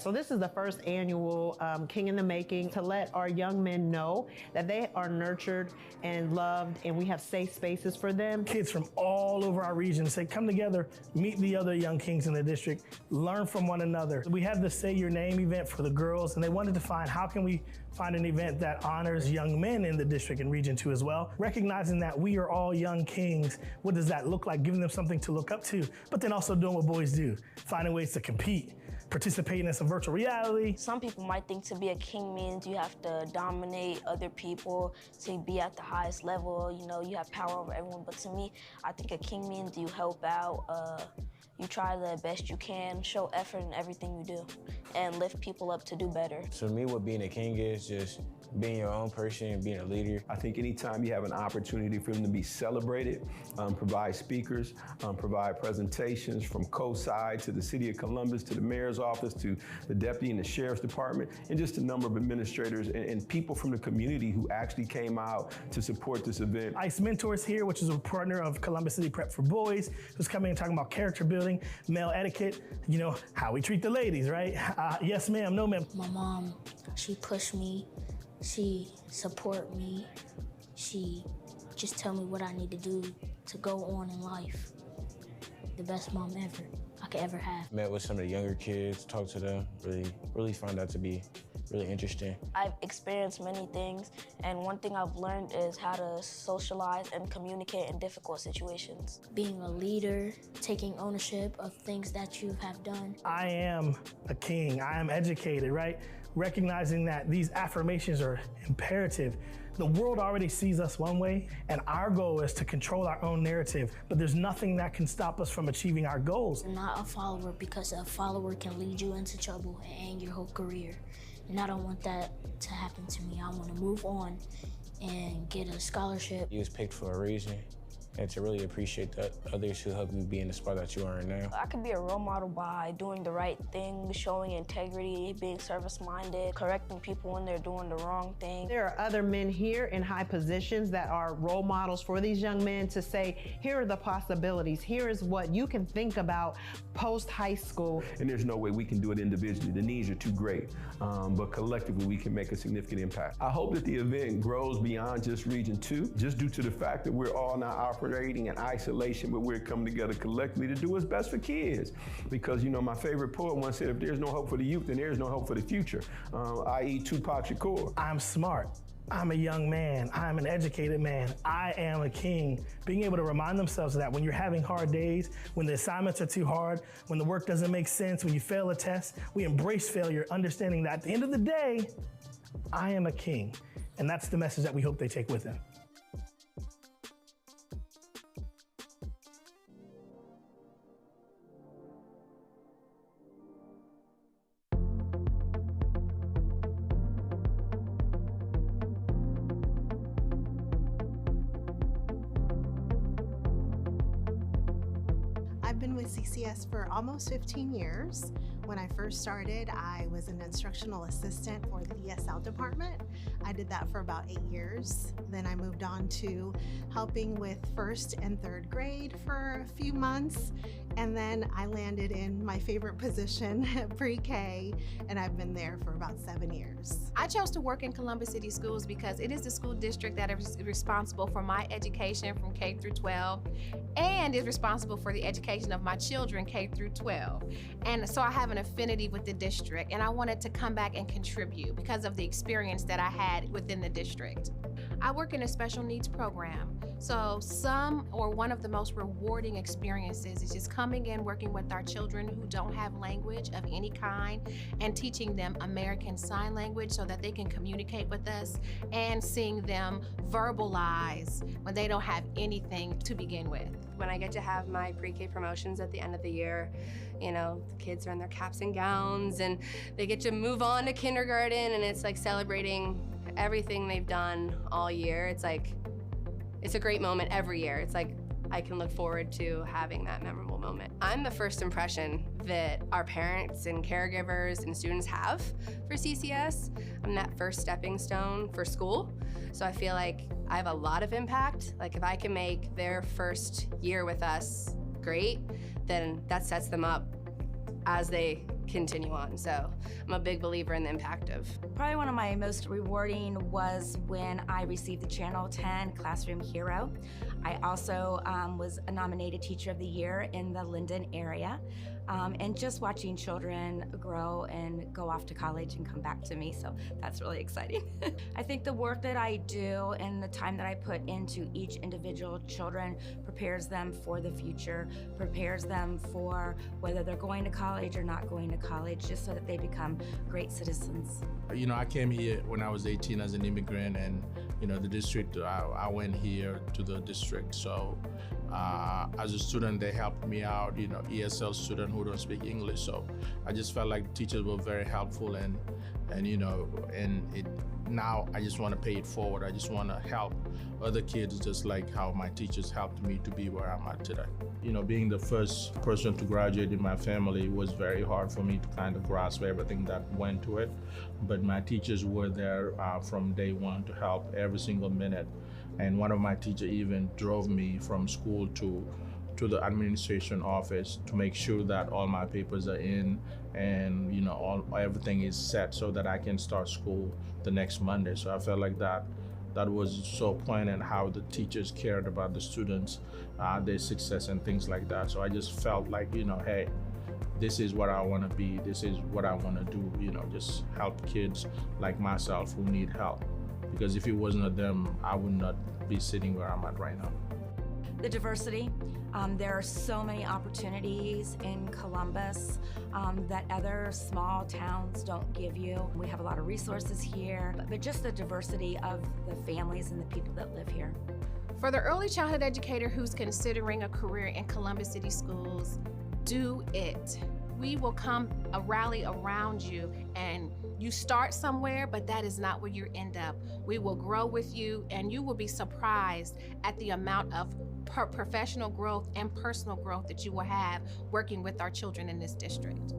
So this is the first annual King in the Making to let our young men know that they are nurtured and loved, and we have safe spaces for them. Kids from all over our region say, come together, meet the other young kings in the district, learn from one another. We had the Say Your Name event for the girls, and they wanted to find how can we find an event that honors young men in the district and region too as well. Recognizing that we are all young kings, what does that look like? Giving them something to look up to, but then also doing what boys do, finding ways to compete, participating in some virtual reality. Some people might think to be a king means you have to dominate other people, to be at the highest level, you know, you have power over everyone. But to me, I think a king means you help out, you try the best you can, show effort in everything you do, and lift people up to do better. For me, what being a king is just being your own person and being a leader. I think anytime you have an opportunity for them to be celebrated, provide speakers, provide presentations from COSI to the City of Columbus to the Mayor's Office to the Deputy and the Sheriff's Department, and just a number of administrators and people from the community who actually came out to support this event. ICE Mentors here, which is a partner of Columbus City Prep for Boys, who's coming and talking about character building, male etiquette, you know, how we treat the ladies, right? Yes, ma'am, no, ma'am. My mom, she pushed me. She support me. She just tell me what I need to do to go on in life. The best mom ever I could ever have. Met with some of the younger kids, talked to them, really found that to be really interesting. I've experienced many things, and one thing I've learned is how to socialize and communicate in difficult situations. Being a leader, taking ownership of things that you have done. I am a king, I am educated, right? Recognizing that these affirmations are imperative. The world already sees us one way, and our goal is to control our own narrative, but there's nothing that can stop us from achieving our goals. I'm not a follower, because a follower can lead you into trouble and end your whole career. And I don't want that to happen to me. I want to move on and get a scholarship. You was picked for a reason, and to really appreciate that others who helped you be in the spot that you are in now. I could be a role model by doing the right thing, showing integrity, being service-minded, correcting people when they're doing the wrong thing. There are other men here in high positions that are role models for these young men to say, here are the possibilities, here is what you can think about post-high school. And there's no way we can do it individually. The needs are too great, but collectively we can make a significant impact. I hope that the event grows beyond just Region 2, just due to the fact that we're all now operating in isolation, but we're coming together collectively to do what's best for kids. Because, you know, my favorite poet once said, if there's no hope for the youth, then there's no hope for the future, i.e. Tupac Shakur. I'm smart. I'm a young man. I'm an educated man. I am a king. Being able to remind themselves of that when you're having hard days, when the assignments are too hard, when the work doesn't make sense, when you fail a test, we embrace failure, understanding that at the end of the day, I am a king. And that's the message that we hope they take with them. I've been with CCS for almost 15 years. When I first started, I was an instructional assistant for the ESL department. I did that for about 8 years. Then I moved on to helping with first and third grade for a few months. And then I landed in my favorite position, pre-K, and I've been there for about 7 years. I chose to work in Columbus City Schools because it is the school district that is responsible for my education from K through 12 and is responsible for the education of my children K through 12. And so I have an affinity with the district, and I wanted to come back and contribute because of the experience that I had within the district. I work in a special needs program, so one of the most rewarding experiences is just coming in, working with our children who don't have language of any kind, and teaching them American Sign Language so that they can communicate with us, and seeing them verbalize when they don't have anything to begin with. When I get to have my pre-K promotions at the end of the year, you know, the kids are in their caps and gowns and they get to move on to kindergarten, and it's like celebrating everything they've done all year. It's like, it's a great moment every year. It's like, I can look forward to having that memorable moment. I'm the first impression that our parents and caregivers and students have for CCS. I'm that first stepping stone for school. So I feel like I have a lot of impact. Like if I can make their first year with us great, then that sets them up as they continue on. So I'm a big believer in the impact of. Probably one of my most rewarding was when I received the Channel 10 Classroom Hero. I also was a nominated Teacher of the Year in the Linden area. And just watching children grow and go off to college and come back to me, so that's really exciting. I think the work that I do and the time that I put into each individual children prepares them for the future, prepares them for whether they're going to college or not going to college, just so that they become great citizens. You know, I came here when I was 18 as an immigrant, and you know, the district, I went here to the district, so as a student, they helped me out, you know, ESL student who don't speak English. So I just felt like teachers were very helpful, and you know, now I just want to pay it forward. I just want to help other kids just like how my teachers helped me to be where I'm at today. You know, being the first person to graduate in my family was very hard for me to kind of grasp everything that went to it. But my teachers were there from day one to help every single minute. And one of my teachers even drove me from school to the administration office to make sure that all my papers are in and, you know, everything is set so that I can start school the next Monday. So I felt like that was so poignant, how the teachers cared about the students, their success and things like that. So I just felt like, you know, hey, this is what I want to be. This is what I want to do, you know, just help kids like myself who need help. Because if it wasn't them, I would not be sitting where I'm at right now. The diversity, there are so many opportunities in Columbus that other small towns don't give you. We have a lot of resources here, but just the diversity of the families and the people that live here. For the early childhood educator who's considering a career in Columbus City Schools, do it. We will come rally around you, and you start somewhere, but that is not where you end up. We will grow with you, and you will be surprised at the amount of professional growth and personal growth that you will have working with our children in this district.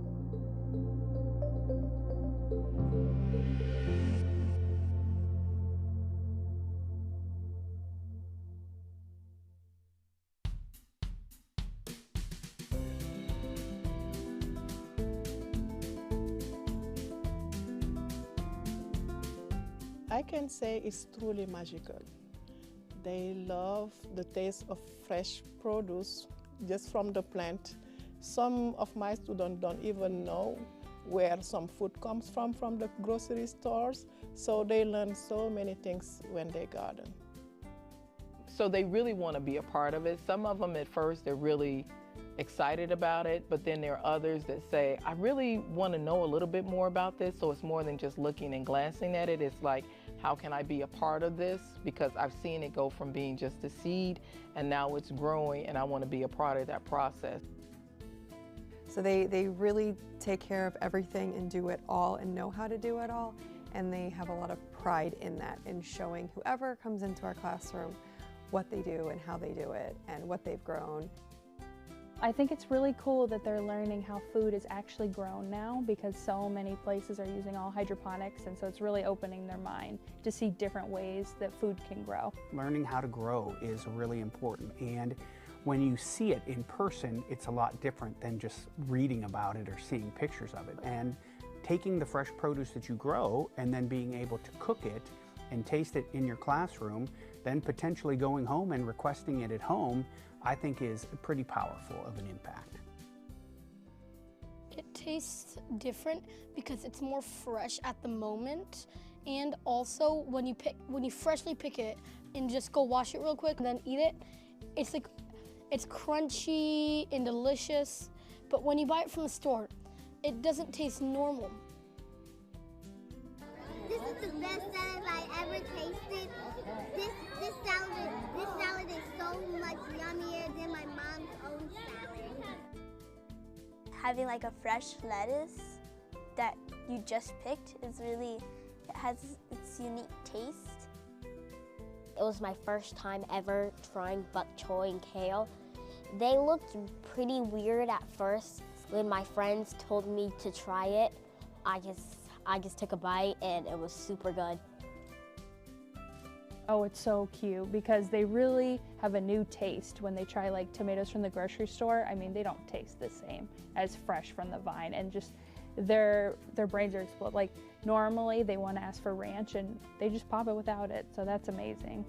I can say it's truly magical. They love the taste of fresh produce just from the plant. Some of my students don't even know where some food comes from the grocery stores, so they learn so many things when they garden. So they really want to be a part of it. Some of them at first, they're really excited about it, but then there are others that say, I really want to know a little bit more about this, so it's more than just looking and glancing at it. It's like, how can I be a part of this? Because I've seen it go from being just a seed, and now it's growing, and I want to be a part of that process. So they really take care of everything and do it all and know how to do it all, and they have a lot of pride in that, in showing whoever comes into our classroom what they do and how they do it and what they've grown. I think it's really cool that they're learning how food is actually grown now, because so many places are using all hydroponics, and so it's really opening their mind to see different ways that food can grow. Learning how to grow is really important, and when you see it in person, it's a lot different than just reading about it or seeing pictures of it. And taking the fresh produce that you grow and then being able to cook it and taste it in your classroom, then potentially going home and requesting it at home, I think is pretty powerful of an impact. It tastes different because it's more fresh at the moment, and also when you freshly pick it and just go wash it real quick and then eat it, it's crunchy and delicious. But when you buy it from the store, it doesn't taste normal. This is the best salad I ever tasted. This salad is so much yummier than my mom's own salad. Having like a fresh lettuce that you just picked is really, it has its unique taste. It was my first time ever trying bok choy and kale. They looked pretty weird at first. When my friends told me to try it, I just took a bite and it was super good. Oh, it's so cute because they really have a new taste when they try like tomatoes from the grocery store. I mean, they don't taste the same as fresh from the vine, and just their brains are exploding. Like normally they want to ask for ranch and they just pop it without it. So that's amazing.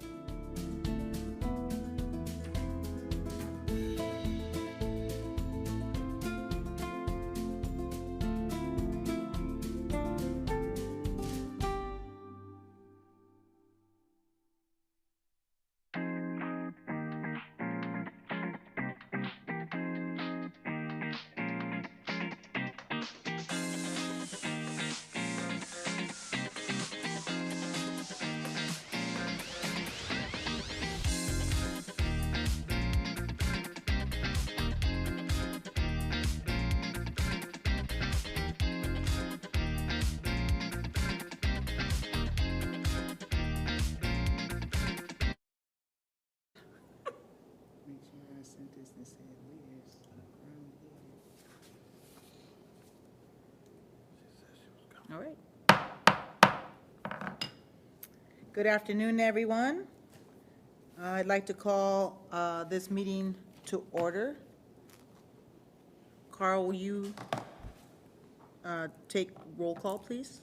All right. Good afternoon, everyone. I'd like to call this meeting to order. Carl, will you take roll call, please?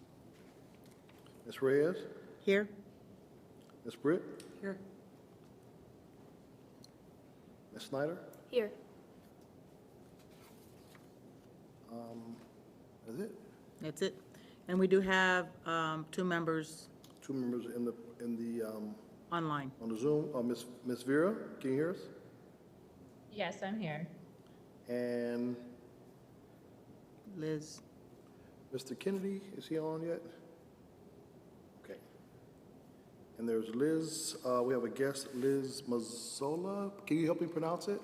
Ms. Reyes? Here. Ms. Britt? Here. Ms. Snyder? Here. That's it? That's it. And we do have two members. Two members in the online. On the Zoom. Ms. Vera, can you hear us? Yes, I'm here. And Liz. Mr. Kennedy, is he on yet? Okay. And there's Liz. We have a guest, Liz Mazzola. Can you help me pronounce it?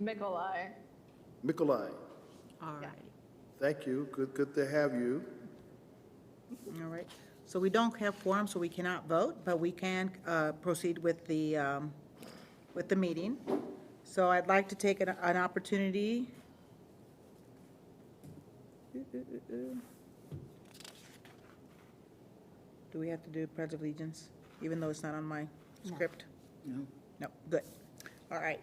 Mikolai. Mikolai. All right. Thank you. Good to have you. All right. So we don't have quorum, so we cannot vote, but we can proceed with the meeting. So I'd like to take an opportunity. Do we have to do Pledge of Allegiance, even though it's not on my script? No. No, good. All right.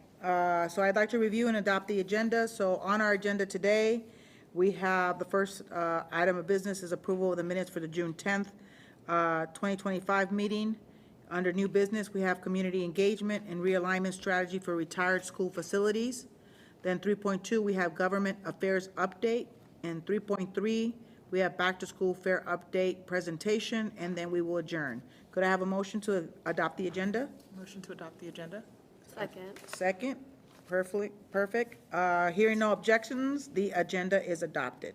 So I'd like to review and adopt the agenda. So on our agenda today, we have the first item of business is approval of the minutes for the June 10th, 2025 meeting. Under new business, we have community engagement and realignment strategy for retired school facilities. Then 3.2, we have government affairs update. And 3.3, we have back to school fair update presentation, and then we will adjourn. Could I have a motion to adopt the agenda? Motion to adopt the agenda. Second. Second. Perfect. Hearing no objections, the agenda is adopted.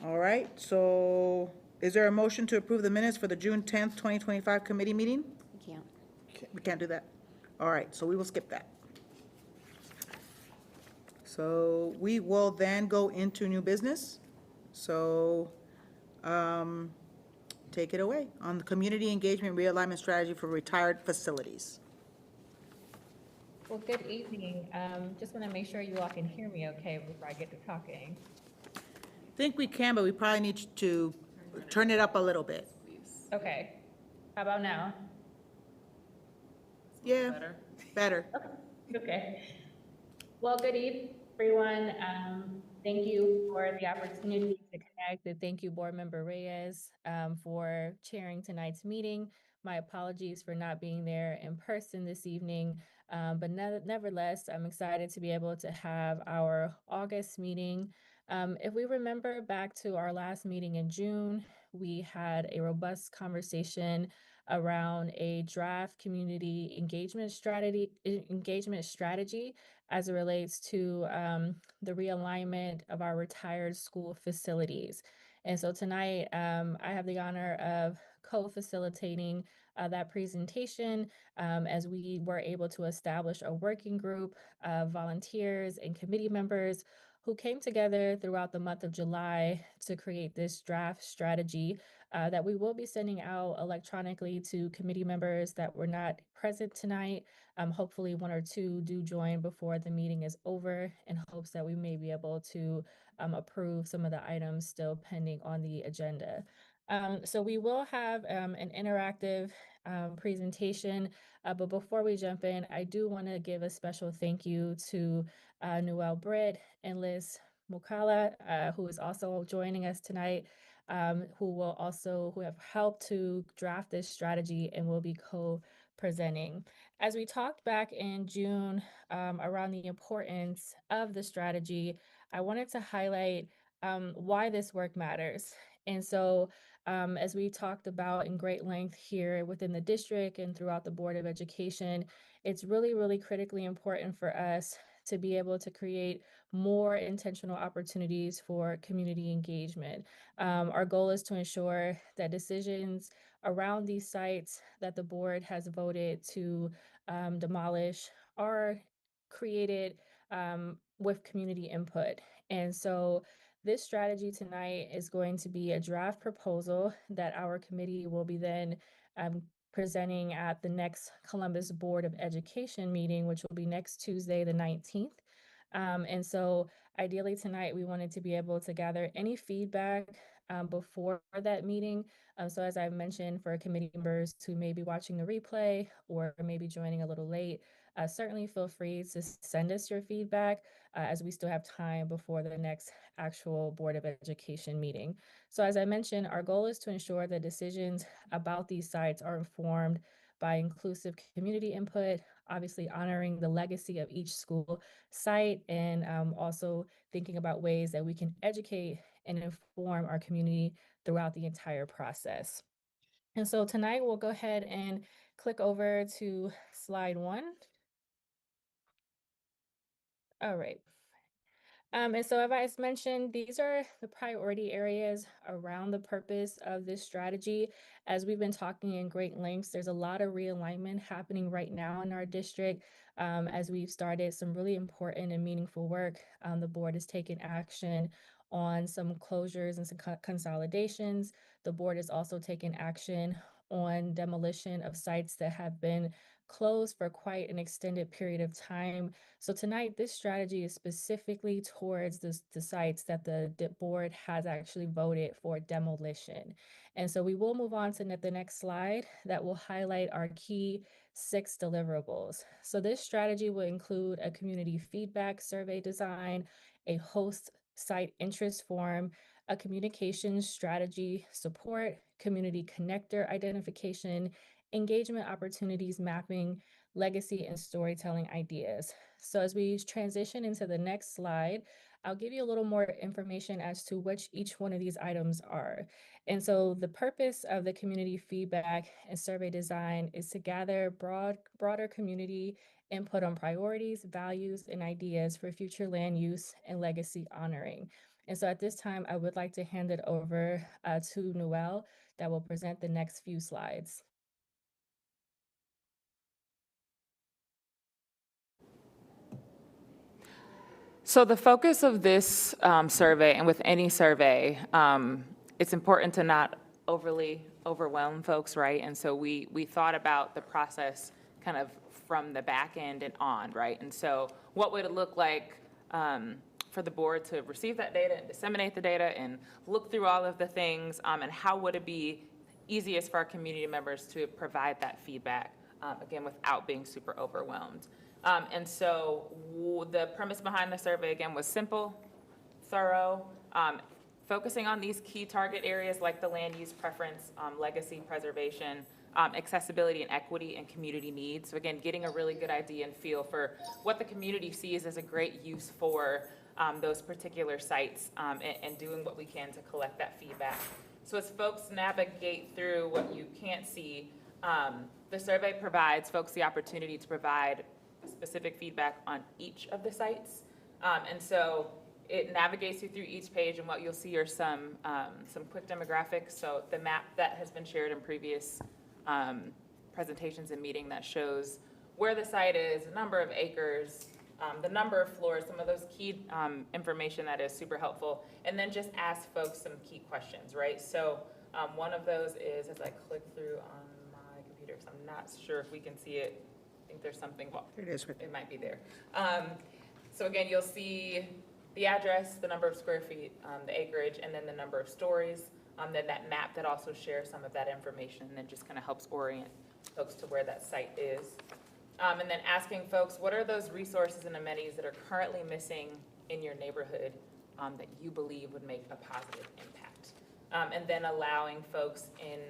All right, so is there a motion to approve the minutes for the June 10th, 2025 committee meeting? We can't. We can't do that. All right, so we will skip that. So we will then go into new business. So take it away on the community engagement realignment strategy for retired facilities. Well, good evening. Just want to make sure you all can hear me okay before I get to talking. I think we can, but we probably need to turn it up a little bit. Okay. How about now? Yeah, better. Okay. Well, good evening, everyone. Thank you for the opportunity to connect, and thank you, Board Member Reyes, for chairing tonight's meeting. My apologies for not being there in person this evening, but nevertheless, I'm excited to be able to have our August meeting. If we remember back to our last meeting in June, we had a robust conversation around a draft community engagement strategy as it relates to the realignment of our retired school facilities. And so tonight, I have the honor of co-facilitating that presentation as we were able to establish a working group of volunteers and committee members who came together throughout the month of July to create this draft strategy that we will be sending out electronically to committee members that were not present tonight. Hopefully one or two do join before the meeting is over in hopes that we may be able to approve some of the items still pending on the agenda. So we will have an interactive presentation, but before we jump in, I do want to give a special thank you to Noelle Britt and Liz Mukala, who is also joining us tonight, who have helped to draft this strategy and will be co-presenting. As we talked back in June around the importance of the strategy, I wanted to highlight why this work matters. And so, as we talked about in great length here within the district and throughout the Board of Education, it's really, really critically important for us to be able to create more intentional opportunities for community engagement. Our goal is to ensure that decisions around these sites that the board has voted to demolish are created with community input. And so this strategy tonight is going to be a draft proposal that our committee will be then presenting at the next Columbus Board of Education meeting, which will be next Tuesday, the 19th. And so ideally tonight, we wanted to be able to gather any feedback before that meeting. So as I mentioned, for committee members who may be watching the replay or maybe joining a little late, certainly feel free to send us your feedback as we still have time before the next actual Board of Education meeting. So as I mentioned, our goal is to ensure that decisions about these sites are informed by inclusive community input, obviously honoring the legacy of each school site, and also thinking about ways that we can educate and inform our community throughout the entire process. And so tonight we'll go ahead and click over to slide 1. All right. And so, as I mentioned, these are the priority areas around the purpose of this strategy. As we've been talking in great lengths, there's a lot of realignment happening right now in our district. As we've started some really important and meaningful work, the board has taken action on some closures and some consolidations. The board has also taken action on demolition of sites that have been closed for quite an extended period of time. So tonight, this strategy is specifically towards the sites that the board has actually voted for demolition. And so we will move on to the next slide that will highlight our key 6 deliverables. So this strategy will include a community feedback survey design, a host site interest form, a communications strategy support, community connector identification, engagement opportunities mapping, legacy and storytelling ideas. So as we transition into the next slide, I'll give you a little more information as to which each one of these items are. And so the purpose of the community feedback and survey design is to gather broader community input on priorities, values, and ideas for future land use and legacy honoring. And so at this time, I would like to hand it over to Noelle that will present the next few slides. So the focus of this survey, and with any survey, it's important to not overly overwhelm folks, right? And so we thought about the process kind of from the back end and on, right? And so what would it look like for the board to receive that data and disseminate the data and look through all of the things, and how would it be easiest for our community members to provide that feedback, again, without being super overwhelmed. And so the premise behind the survey, again, was simple, thorough, focusing on these key target areas like the land use preference, legacy preservation, accessibility and equity, and community needs. So again, getting a really good idea and feel for what the community sees as a great use for those particular sites, and doing what we can to collect that feedback. So as folks navigate through what you can't see, the survey provides folks the opportunity to provide specific feedback on each of the sites. And so it navigates you through each page, and what you'll see are some quick demographics. So the map that has been shared in previous presentations and meeting that shows where the site is, the number of acres, the number of floors, some of those key information that is super helpful. And then just ask folks some key questions, right? So one of those is, as I click through on my computer, because I'm not sure if we can see it. I think there's something, well, There it is. it might be there. So again, you'll see the address, the number of square feet, the acreage, and then the number of stories. Then that map that also shares some of that information and then just kind of helps orient folks to where that site is. And then asking folks, what are those resources and amenities that are currently missing in your neighborhood that you believe would make a positive impact. And then allowing folks in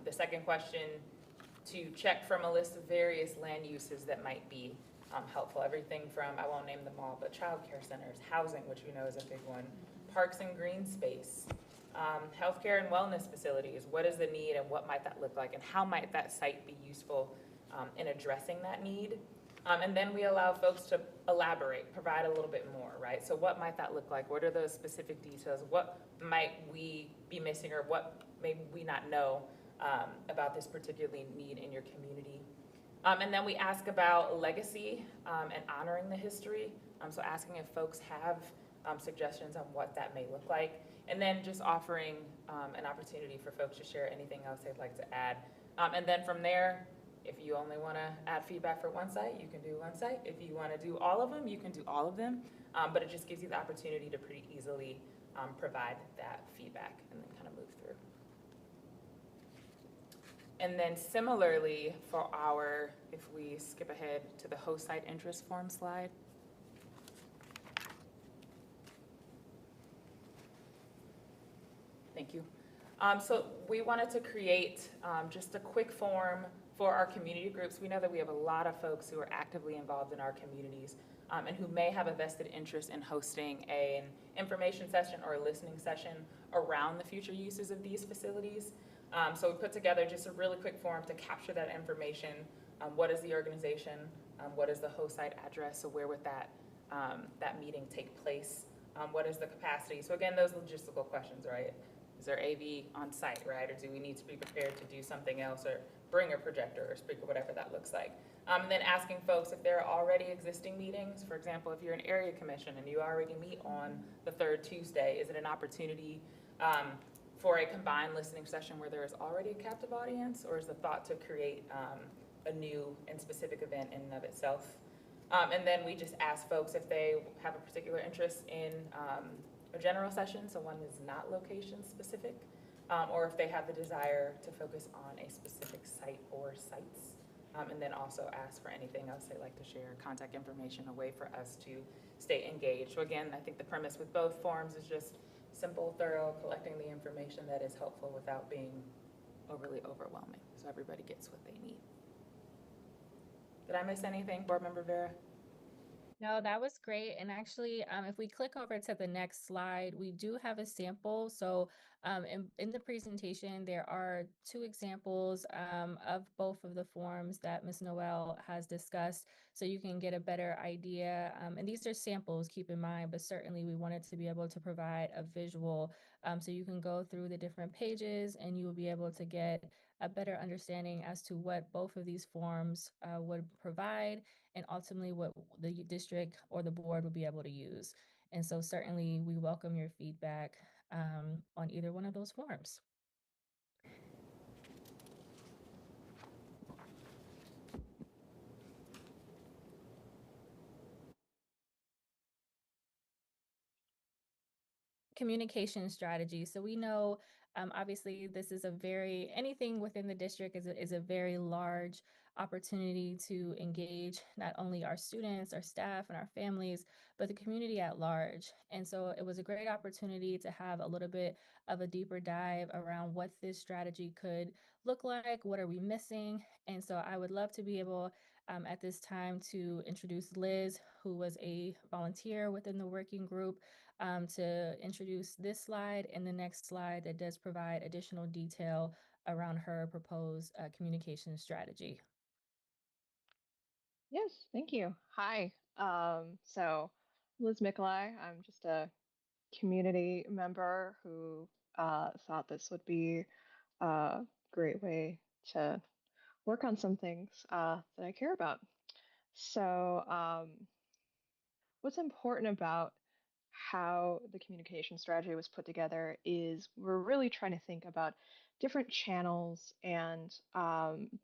the second question to check from a list of various land uses that might be helpful. Everything from, I won't name them all, but childcare centers, housing, which we know is a big one, parks and green space, healthcare and wellness facilities. What is the need and what might that look like? And how might that site be useful in addressing that need? And then we allow folks to elaborate, provide a little bit more, right? So what might that look like? What are those specific details? What might we be missing, or what may we not know about this particular need in your community? And then we ask about legacy and honoring the history. So asking if folks have suggestions on what that may look like. And then just offering an opportunity for folks to share anything else they'd like to add. And then from there, if you only want to add feedback for one site, you can do one site. If you want to do all of them, you can do all of them. But it just gives you the opportunity to pretty easily provide that feedback and then kind of move through. And then similarly for our, if we skip ahead to the host site interest form slide. Thank you. So we wanted to create just a quick form for our community groups. We know that we have a lot of folks who are actively involved in our communities and who may have a vested interest in hosting an information session or a listening session around the future uses of these facilities. So we put together just a really quick form to capture that information. What is the organization? What is the host site address? So where would that meeting take place? What is the capacity? So again, those logistical questions, right? Is there AV on site, right? Or do we need to be prepared to do something else or bring a projector or speaker, whatever that looks like? And then asking folks if there are already existing meetings. For example, if you're an area commission and you already meet on the third Tuesday, is it an opportunity for a combined listening session where there is already a captive audience, or is the thought to create a new and specific event in and of itself? And then we just ask folks if they have a particular interest in a general session, so one is not location specific, or if they have the desire to focus on a specific site or sites. And then also ask for anything else they'd like to share, contact information, a way for us to stay engaged. So again, I think the premise with both forms is just simple, thorough, collecting the information that is helpful without being overly overwhelming, so everybody gets what they need. Did I miss anything, Board Member Vera? No, that was great. And actually, if we click over to the next slide, we do have a sample. So in the presentation, there are two examples of both of the forms that Ms. Noel has discussed, so you can get a better idea. And these are samples, keep in mind, but certainly we wanted to be able to provide a visual so you can go through the different pages and you will be able to get a better understanding as to what both of these forms would provide, and ultimately what the district or the board would be able to use. And so certainly we welcome your feedback on either one of those forms. Communication strategy. So we know, obviously, this is anything within the district is a very large opportunity to engage not only our students, our staff, and our families, but the community at large. And so it was a great opportunity to have a little bit of a deeper dive around what this strategy could look like, what are we missing. And so I would love to be able at this time to introduce Liz, who was a volunteer within the working group, to introduce this slide and the next slide that does provide additional detail around her proposed communication strategy. Yes, thank you. Hi. So Liz Mikolai, I'm just a community member who thought this would be a great way to work on some things that I care about. So what's important about how the communication strategy was put together is we're really trying to think about different channels and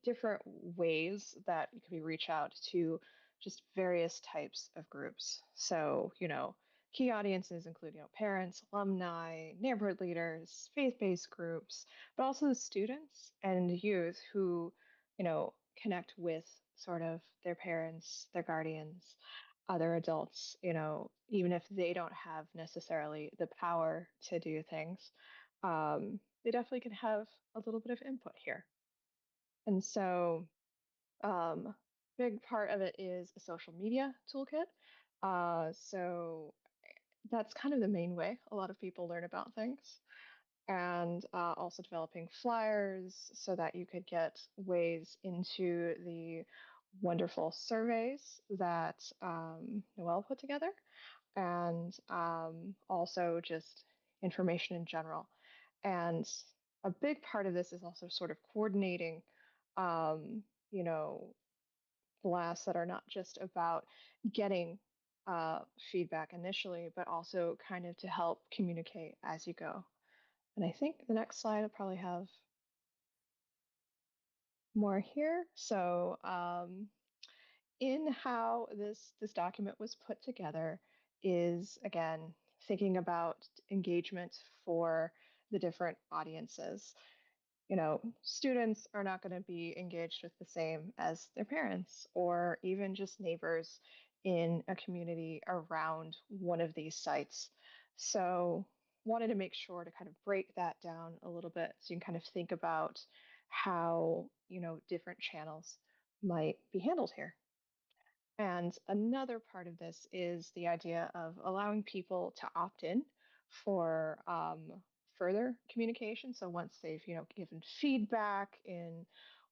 different ways that you can reach out to just various types of groups. So, key audiences include, parents, alumni, neighborhood leaders, faith-based groups, but also the students and youth who, connect with sort of their parents, their guardians. other adults, even if they don't have necessarily the power to do things, they definitely can have a little bit of input here. And so, big part of it is a social media toolkit. So that's kind of the main way a lot of people learn about things. And also developing flyers so that you could get ways into the wonderful surveys that Noelle put together, and also just information in general. And a big part of this is also sort of coordinating, um, you know, blasts that are not just about getting feedback initially, but also kind of to help communicate as you go. And I think the next slide will probably have more here. So in how this document was put together is, again, thinking about engagement for the different audiences. Students are not going to be engaged with the same as their parents or even just neighbors in a community around one of these sites. So wanted to make sure to kind of break that down a little bit so you can kind of think about how, different channels might be handled here. And another part of this is the idea of allowing people to opt in for further communication. So once they've, given feedback in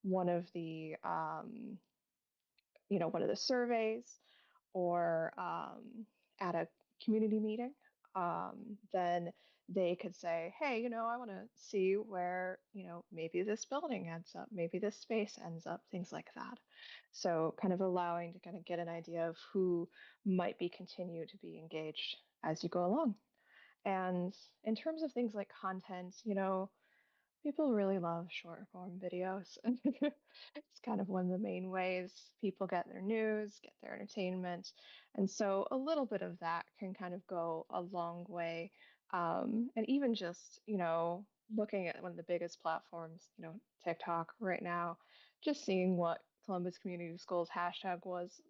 one of the, one of the surveys or at a community meeting, then they could say, hey, I want to see where, maybe this building ends up, maybe this space ends up, things like that. So kind of allowing to kind of get an idea of who might be continue to be engaged as you go along. And in terms of things like content, people really love short form videos. It's kind of one of the main ways people get their news, get their entertainment. And so a little bit of that can kind of go a long way. And even just, looking at one of the biggest platforms, TikTok right now, just seeing what Columbus Community Schools hashtag was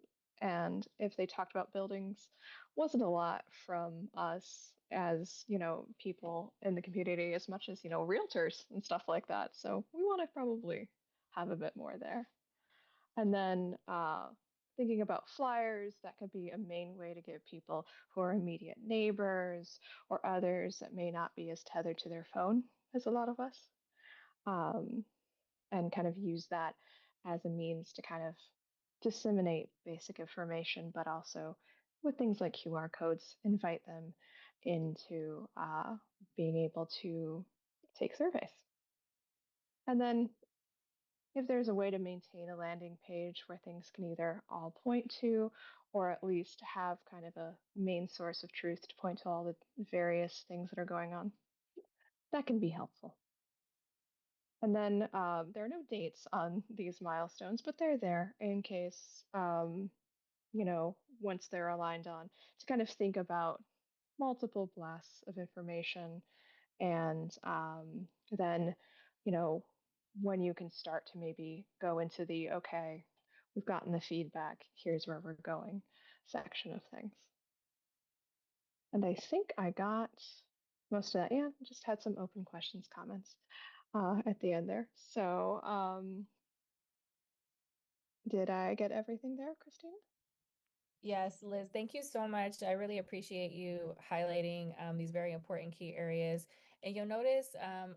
and if they talked about buildings, wasn't a lot from us as people in the community as much as realtors and stuff like that. So we want to probably have a bit more there. And then thinking about flyers, that could be a main way to give people who are immediate neighbors or others that may not be as tethered to their phone as a lot of us, and kind of use that as a means to kind of disseminate basic information, but also with things like QR codes, invite them into being able to take surveys. And then if there's a way to maintain a landing page where things can either all point to, or at least have kind of a main source of truth to point to all the various things that are going on, that can be helpful. And then there are no dates on these milestones, but they're there in case, once they're aligned on, to kind of think about multiple blasts of information and then, when you can start to maybe go into the, okay, we've gotten the feedback, here's where we're going section of things. And I think I got most of that. Yeah, just had some open questions, comments at the end there. So did I get everything there, Christina? Yes, Liz, thank you so much. I really appreciate you highlighting these very important key areas. And you'll notice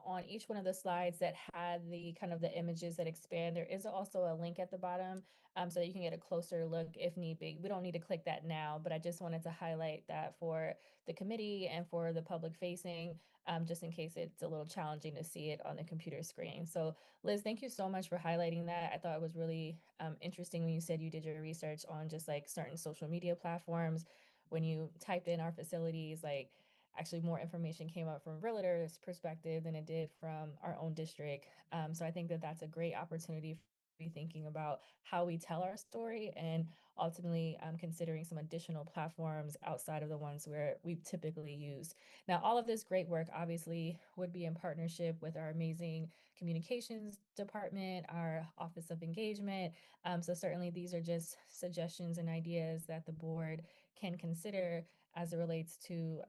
on each one of the slides that had the kind of the images that expand, there is also a link at the bottom so that you can get a closer look if need be. We don't need to click that now, but I just wanted to highlight that for the committee and for the public facing, just in case it's a little challenging to see it on the computer screen. So Liz, thank you so much for highlighting that. I thought it was really interesting when you said you did your research on just like certain social media platforms. When you typed in our facilities, like actually more information came up from realtors' perspective than it did from our own district. So I think that that's a great opportunity be thinking about how we tell our story and ultimately considering some additional platforms outside of the ones where we've typically used. Now, all of this great work obviously would be in partnership with our amazing communications department, our Office of Engagement. So certainly these are just suggestions and ideas that the board can consider as it relates to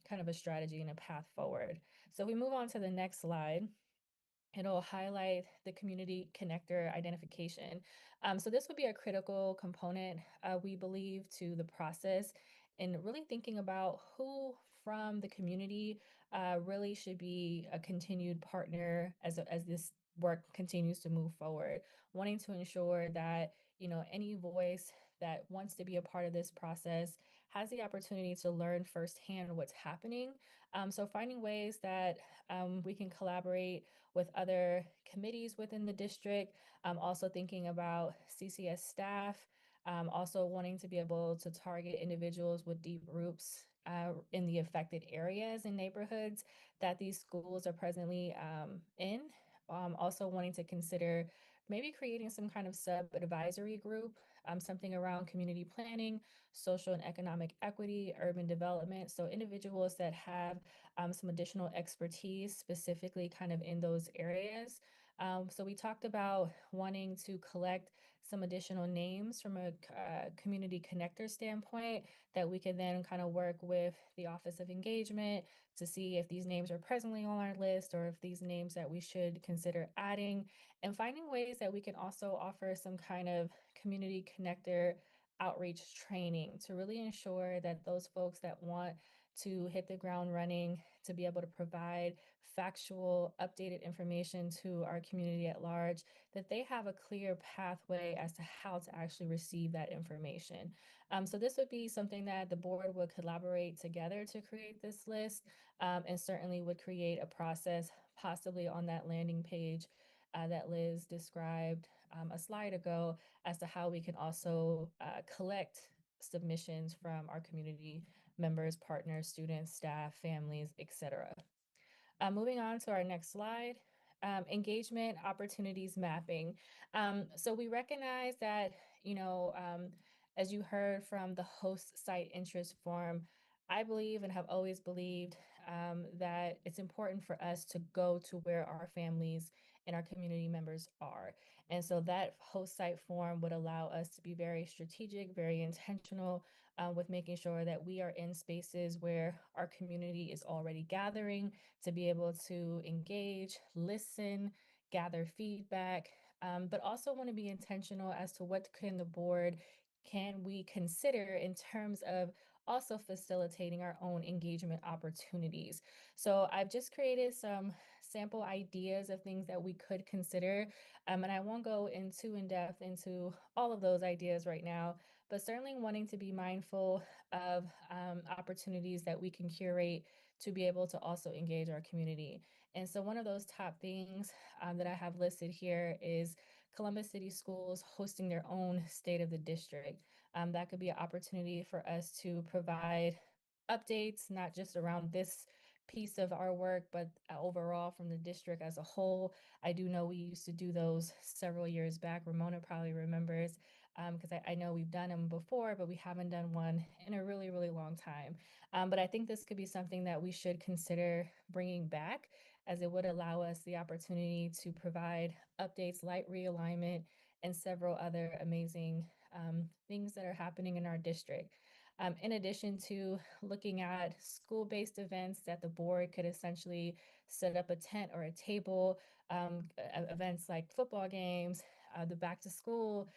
kind of a strategy and a path forward. So we move on to the next slide. It'll highlight the community connector identification. So this would be a critical component, we believe, to the process and really thinking about who from the community really should be a continued partner as this work continues to move forward, wanting to ensure that, you know, any voice that wants to be a part of this process has the opportunity to learn firsthand what's happening. So finding ways that we can collaborate with other committees within the district, also thinking about CCS staff, also wanting to be able to target individuals with deep roots in the affected areas and neighborhoods that these schools are presently in. Also wanting to consider maybe creating some kind of sub-advisory group, something around community planning, social and economic equity, urban development. So individuals that have some additional expertise specifically kind of in those areas. So we talked about wanting to collect some additional names from a community connector standpoint that we could then kind of work with the Office of Engagement to see if these names are presently on our list or if these names that we should consider adding, and finding ways that we can also offer some kind of community connector outreach training to really ensure that those folks that want to hit the ground running, to be able to provide factual, updated information to our community at large, that they have a clear pathway as to how to actually receive that information. So this would be something that the board would collaborate together to create this list, and certainly would create a process possibly on that landing page that Liz described a slide ago as to how we can also collect submissions from our community members, partners, students, staff, families, etc. Moving on to our next slide, engagement opportunities mapping. So we recognize that, you know, as you heard from the host site interest form, I believe and have always believed that it's important for us to go to where our families and our community members are. And so that host site form would allow us to be very strategic, very intentional with making sure that we are in spaces where our community is already gathering to be able to engage, listen, gather feedback, but also want to be intentional as to what can the board can we consider in terms of also facilitating our own engagement opportunities. So I've just created some sample ideas of things that we could consider. And I won't go into in depth into all of those ideas right now, but certainly wanting to be mindful of opportunities that we can curate to be able to also engage our community. And so one of those top things that I have listed here is Columbus City Schools hosting their own State of the District. That could be an opportunity for us to provide updates, not just around this piece of our work, but overall from the district as a whole. I do know we used to do those several years back. Ramona probably remembers because I know we've done them before, but we haven't done one in a really, really long time. But I think this could be something that we should consider bringing back, as it would allow us the opportunity to provide updates, light realignment, and several other amazing things that are happening in our district. In addition to looking at school-based events that the board could essentially set up a tent or a table, events like football games, the back to school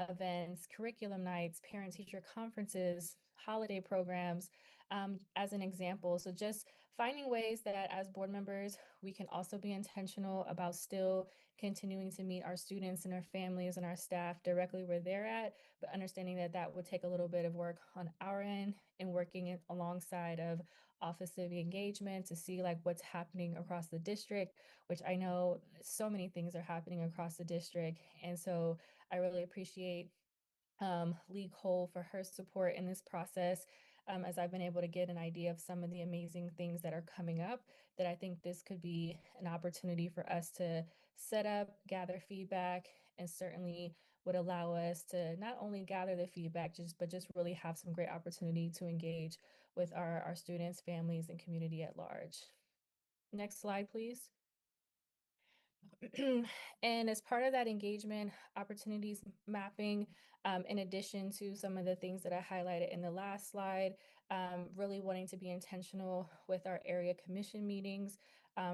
events, curriculum nights, parent-teacher conferences, holiday programs, as an example. So just finding ways that as board members, we can also be intentional about still continuing to meet our students and our families and our staff directly where they're at, but understanding that that would take a little bit of work on our end and working alongside of Office of Engagement to see like what's happening across the district, which I know so many things are happening across the district. And so I really appreciate Lee Cole for her support in this process, as I've been able to get an idea of some of the amazing things that are coming up, that I think this could be an opportunity for us to set up, gather feedback, and certainly would allow us to not only gather the feedback, but just really have some great opportunity to engage with our students, families, and community at large. Next slide, please. And as part of that engagement opportunities mapping, in addition to some of the things that I highlighted in the last slide, really wanting to be intentional with our area commission meetings,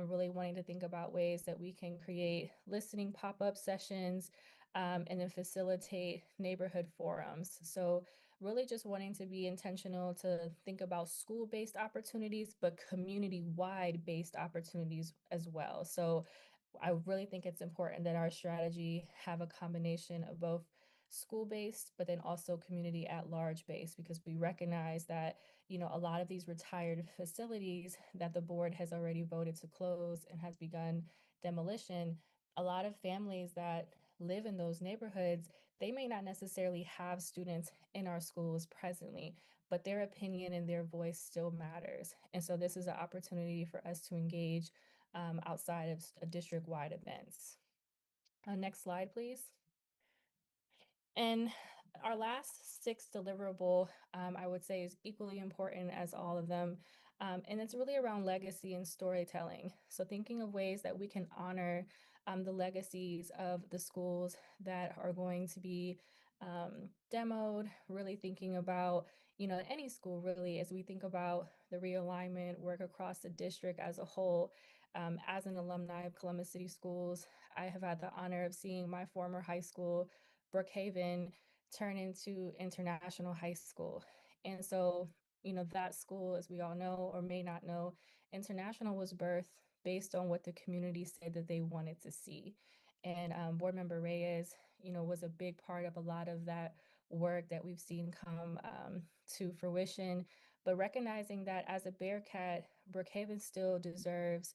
really wanting to think about ways that we can create listening pop-up sessions, and then facilitate neighborhood forums. So really just wanting to be intentional to think about school-based opportunities, but community-wide based opportunities as well. So I really think it's important that our strategy have a combination of both school-based, but then also community at large based, because we recognize that, a lot of these retired facilities that the board has already voted to close and has begun demolition, a lot of families that live in those neighborhoods, they may not necessarily have students in our schools presently, but their opinion and their voice still matters. And so this is an opportunity for us to engage outside of district-wide events. Next slide, please. And our last 6 deliverable, I would say, is equally important as all of them. And it's really around legacy and storytelling. So thinking of ways that we can honor the legacies of the schools that are going to be demoed, really thinking about, any school really, as we think about the realignment work across the district as a whole. As an alumni of Columbus City Schools, I have had the honor of seeing my former high school, Brookhaven, turn into International High School. And so, that school, as we all know or may not know, International was birthed based on what the community said that they wanted to see. And Board Member Reyes, was a big part of a lot of that work that we've seen come to fruition. But recognizing that as a Bearcat, Brookhaven still deserves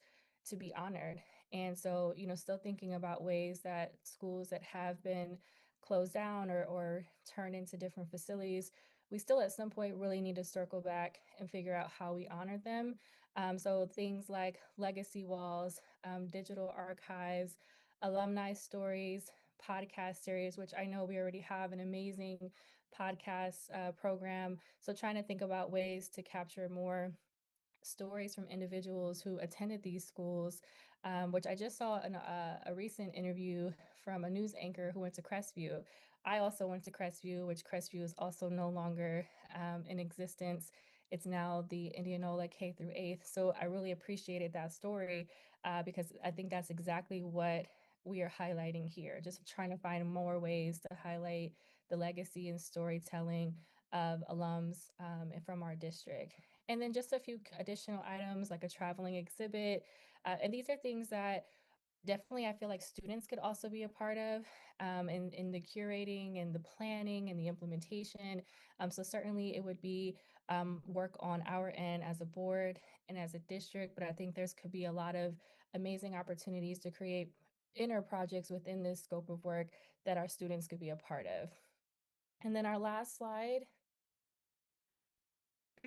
to be honored. And so, still thinking about ways that schools that have been closed down or turn into different facilities, we still at some point really need to circle back and figure out how we honor them. So things like legacy walls, digital archives, alumni stories, podcast series, which I know we already have an amazing podcast program. So trying to think about ways to capture more stories from individuals who attended these schools, which I just saw in a recent interview from a news anchor who went to Crestview. I also went to Crestview, which Crestview is also no longer in existence. It's now the Indianola K through 8th. So I really appreciated that story because I think that's exactly what we are highlighting here, just trying to find more ways to highlight the legacy and storytelling of alums and from our district. And then just a few additional items like a traveling exhibit. And these are things that definitely I feel like students could also be a part of in the curating and the planning and the implementation. So certainly it would be work on our end as a board and as a district, but I think there's could be a lot of amazing opportunities to create inner projects within this scope of work that our students could be a part of. And then our last slide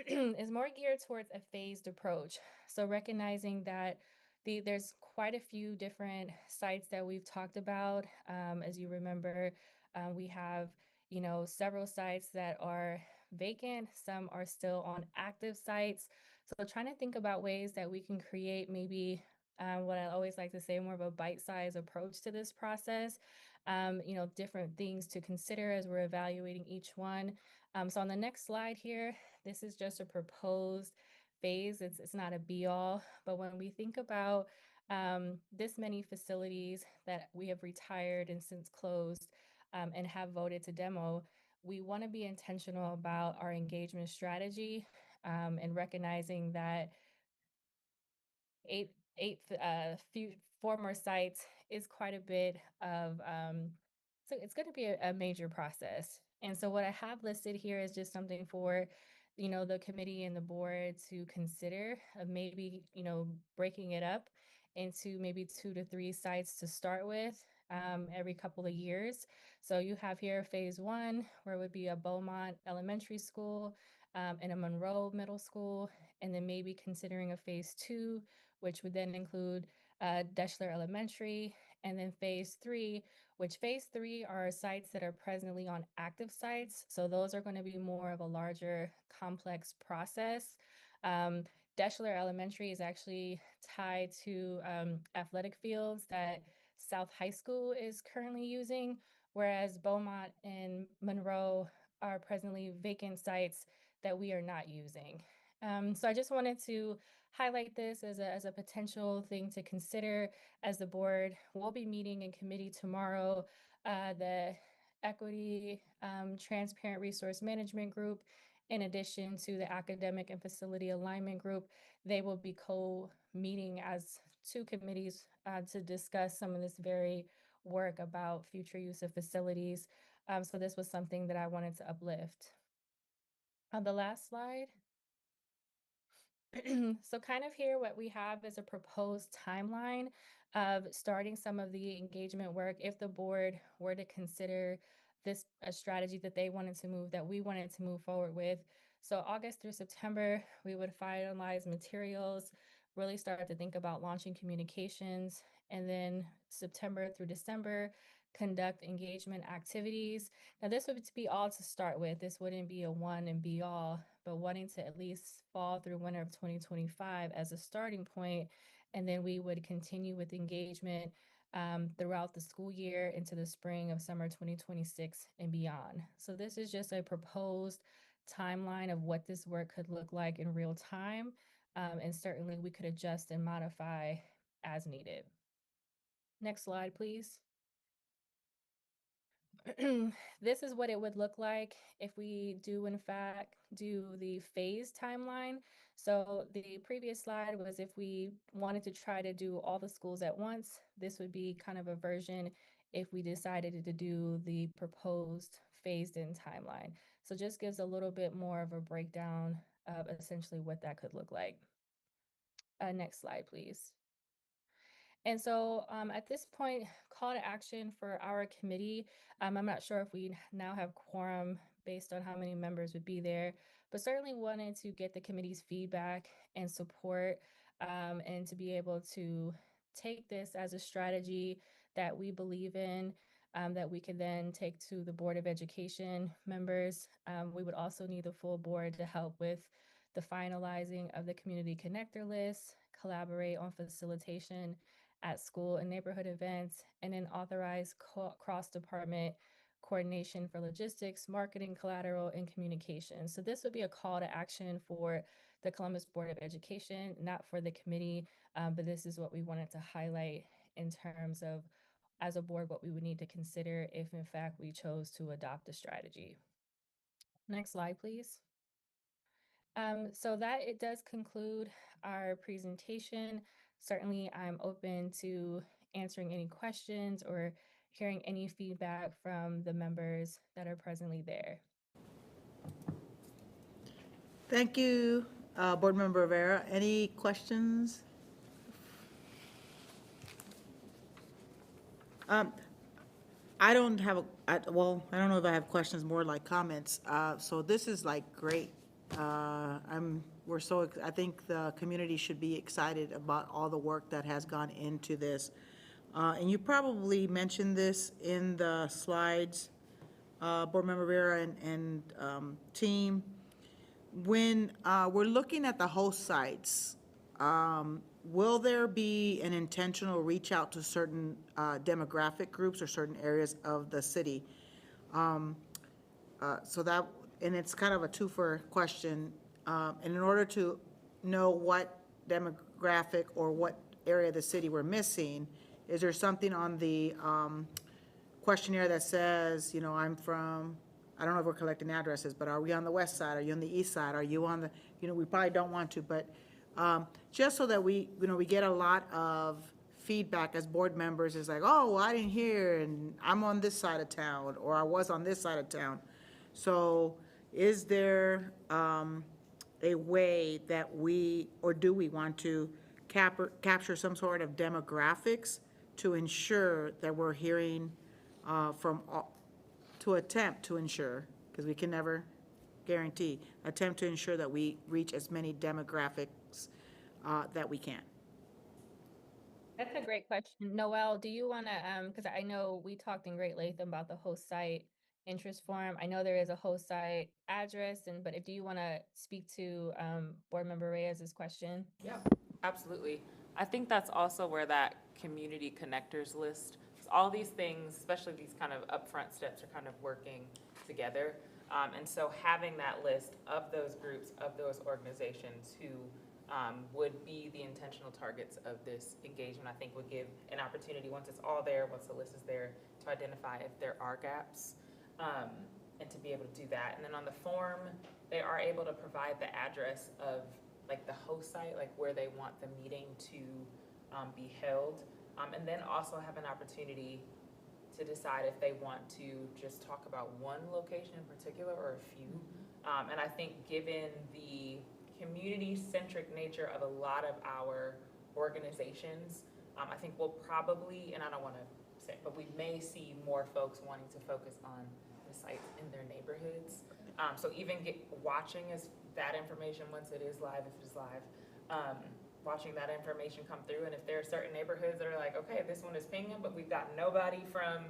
is more geared towards a phased approach. So recognizing that there's quite a few different sites that we've talked about. As you remember, we have, several sites that are vacant. Some are still on active sites. So trying to think about ways that we can create maybe what I always like to say, more of a bite-sized approach to this process. Different things to consider as we're evaluating each one. So on the next slide here, this is just a proposed phase. It's not a be-all, but when we think about this many facilities that we have retired and since closed and have voted to demo, we want to be intentional about our engagement strategy and recognizing that eight few former sites is quite a bit of so it's going to be a major process. And so what I have listed here is just something for the committee and the board to consider of maybe breaking it up into maybe 2 to 3 sites to start with every couple of years. So you have here phase 1, where it would be a Beaumont Elementary School and a Monroe Middle School, and then maybe considering a phase 2, which would then include Deschler Elementary, and then phase 3 which phase 3 are sites that are presently on active sites. So those are going to be more of a larger, complex process. Deschler Elementary is actually tied to athletic fields that South High School is currently using, whereas Beaumont and Monroe are presently vacant sites that we are not using. So I just wanted to highlight this as a potential thing to consider as the board will be meeting in committee tomorrow. The Equity Transparent Resource Management Group, in addition to the Academic and Facility Alignment Group, they will be co-meeting as two committees to discuss some of this very work about future use of facilities. So this was something that I wanted to uplift. On the last slide. So kind of here, what we have is a proposed timeline of starting some of the engagement work if the board were to consider this a strategy that they wanted to move, that we wanted to move forward with. So August through September, we would finalize materials, really start to think about launching communications, and then September through December, conduct engagement activities. Now, this would be all to start with. This wouldn't be a one and be all, but wanting to at least fall through winter of 2025 as a starting point, and then we would continue with engagement throughout the school year into the spring of summer 2026 and beyond. So this is just a proposed timeline of what this work could look like in real time, and certainly we could adjust and modify as needed. Next slide, please. This is what it would look like if we do, in fact, do the phase timeline. So the previous slide was if we wanted to try to do all the schools at once. This would be kind of a version if we decided to do the proposed phased in timeline. So just gives a little bit more of a breakdown of essentially what that could look like. Next slide, please. And so at this point, call to action for our committee. I'm not sure if we now have quorum based on how many members would be there, but certainly wanted to get the committee's feedback and support, and to be able to take this as a strategy that we believe in, that we can then take to the Board of Education members. We would also need the full board to help with the finalizing of the community connector list, collaborate on facilitation at school and neighborhood events, and then authorize cross-department coordination for logistics, marketing, collateral, and communication. So this would be a call to action for the Columbus Board of Education, not for the committee, but this is what we wanted to highlight in terms of, as a board, what we would need to consider if in fact we chose to adopt a strategy. Next slide, please. So that it does conclude our presentation. Certainly, I'm open to answering any questions or hearing any feedback from the members that are presently there. Thank you, Board Member Rivera. Any questions? I don't have, I don't know if I have questions, more like comments. So this is like great. I think the community should be excited about all the work that has gone into this. And you probably mentioned this in the slides, Board Member Rivera and team. When we're looking at the host sites, will there be an intentional reach out to certain demographic groups or certain areas of the city? So that, and it's kind of a twofer question. And in order to know what demographic or what area of the city we're missing, is there something on the questionnaire that says, you know, I'm from, I don't know if we're collecting addresses, but are we on the west side? Are you on the east side? Are you on the, you know, we probably don't want to, but just so that we, you know, we get a lot of feedback as board members is like, oh, I didn't hear, and I'm on this side of town, or I was on this side of town. So is there a way that we, or do we want to capture some sort of demographics to ensure that we're hearing from all, to attempt to ensure, because we can never guarantee, attempt to ensure that we reach as many demographics that we can? That's a great question. Noel, do you want to, because I know we talked in great length about the host site interest form. I know there is a host site address, but if do you want to speak to Board Member Reyes's question? Yeah, absolutely. I think that's also where that community connectors list, 'cause all these things, especially these kind of upfront steps, are kind of working together. And so having that list of those groups, of those organizations who would be the intentional targets of this engagement, I think would give an opportunity, once it's all there, once the list is there, to identify if there are gaps, and to be able to do that. And then on the form, they are able to provide the address of like the host site, like where they want the meeting to be held. And then also have an opportunity to decide if they want to just talk about one location in particular or a few. And I think given the community-centric nature of a lot of our organizations, I think we'll probably, and I don't want to say, but we may see more folks wanting to focus on the sites in their neighborhoods. So even watching that information once it is live, if it is live, watching that information come through, and if there are certain neighborhoods that are like, okay, this one is pinging, but we've got nobody from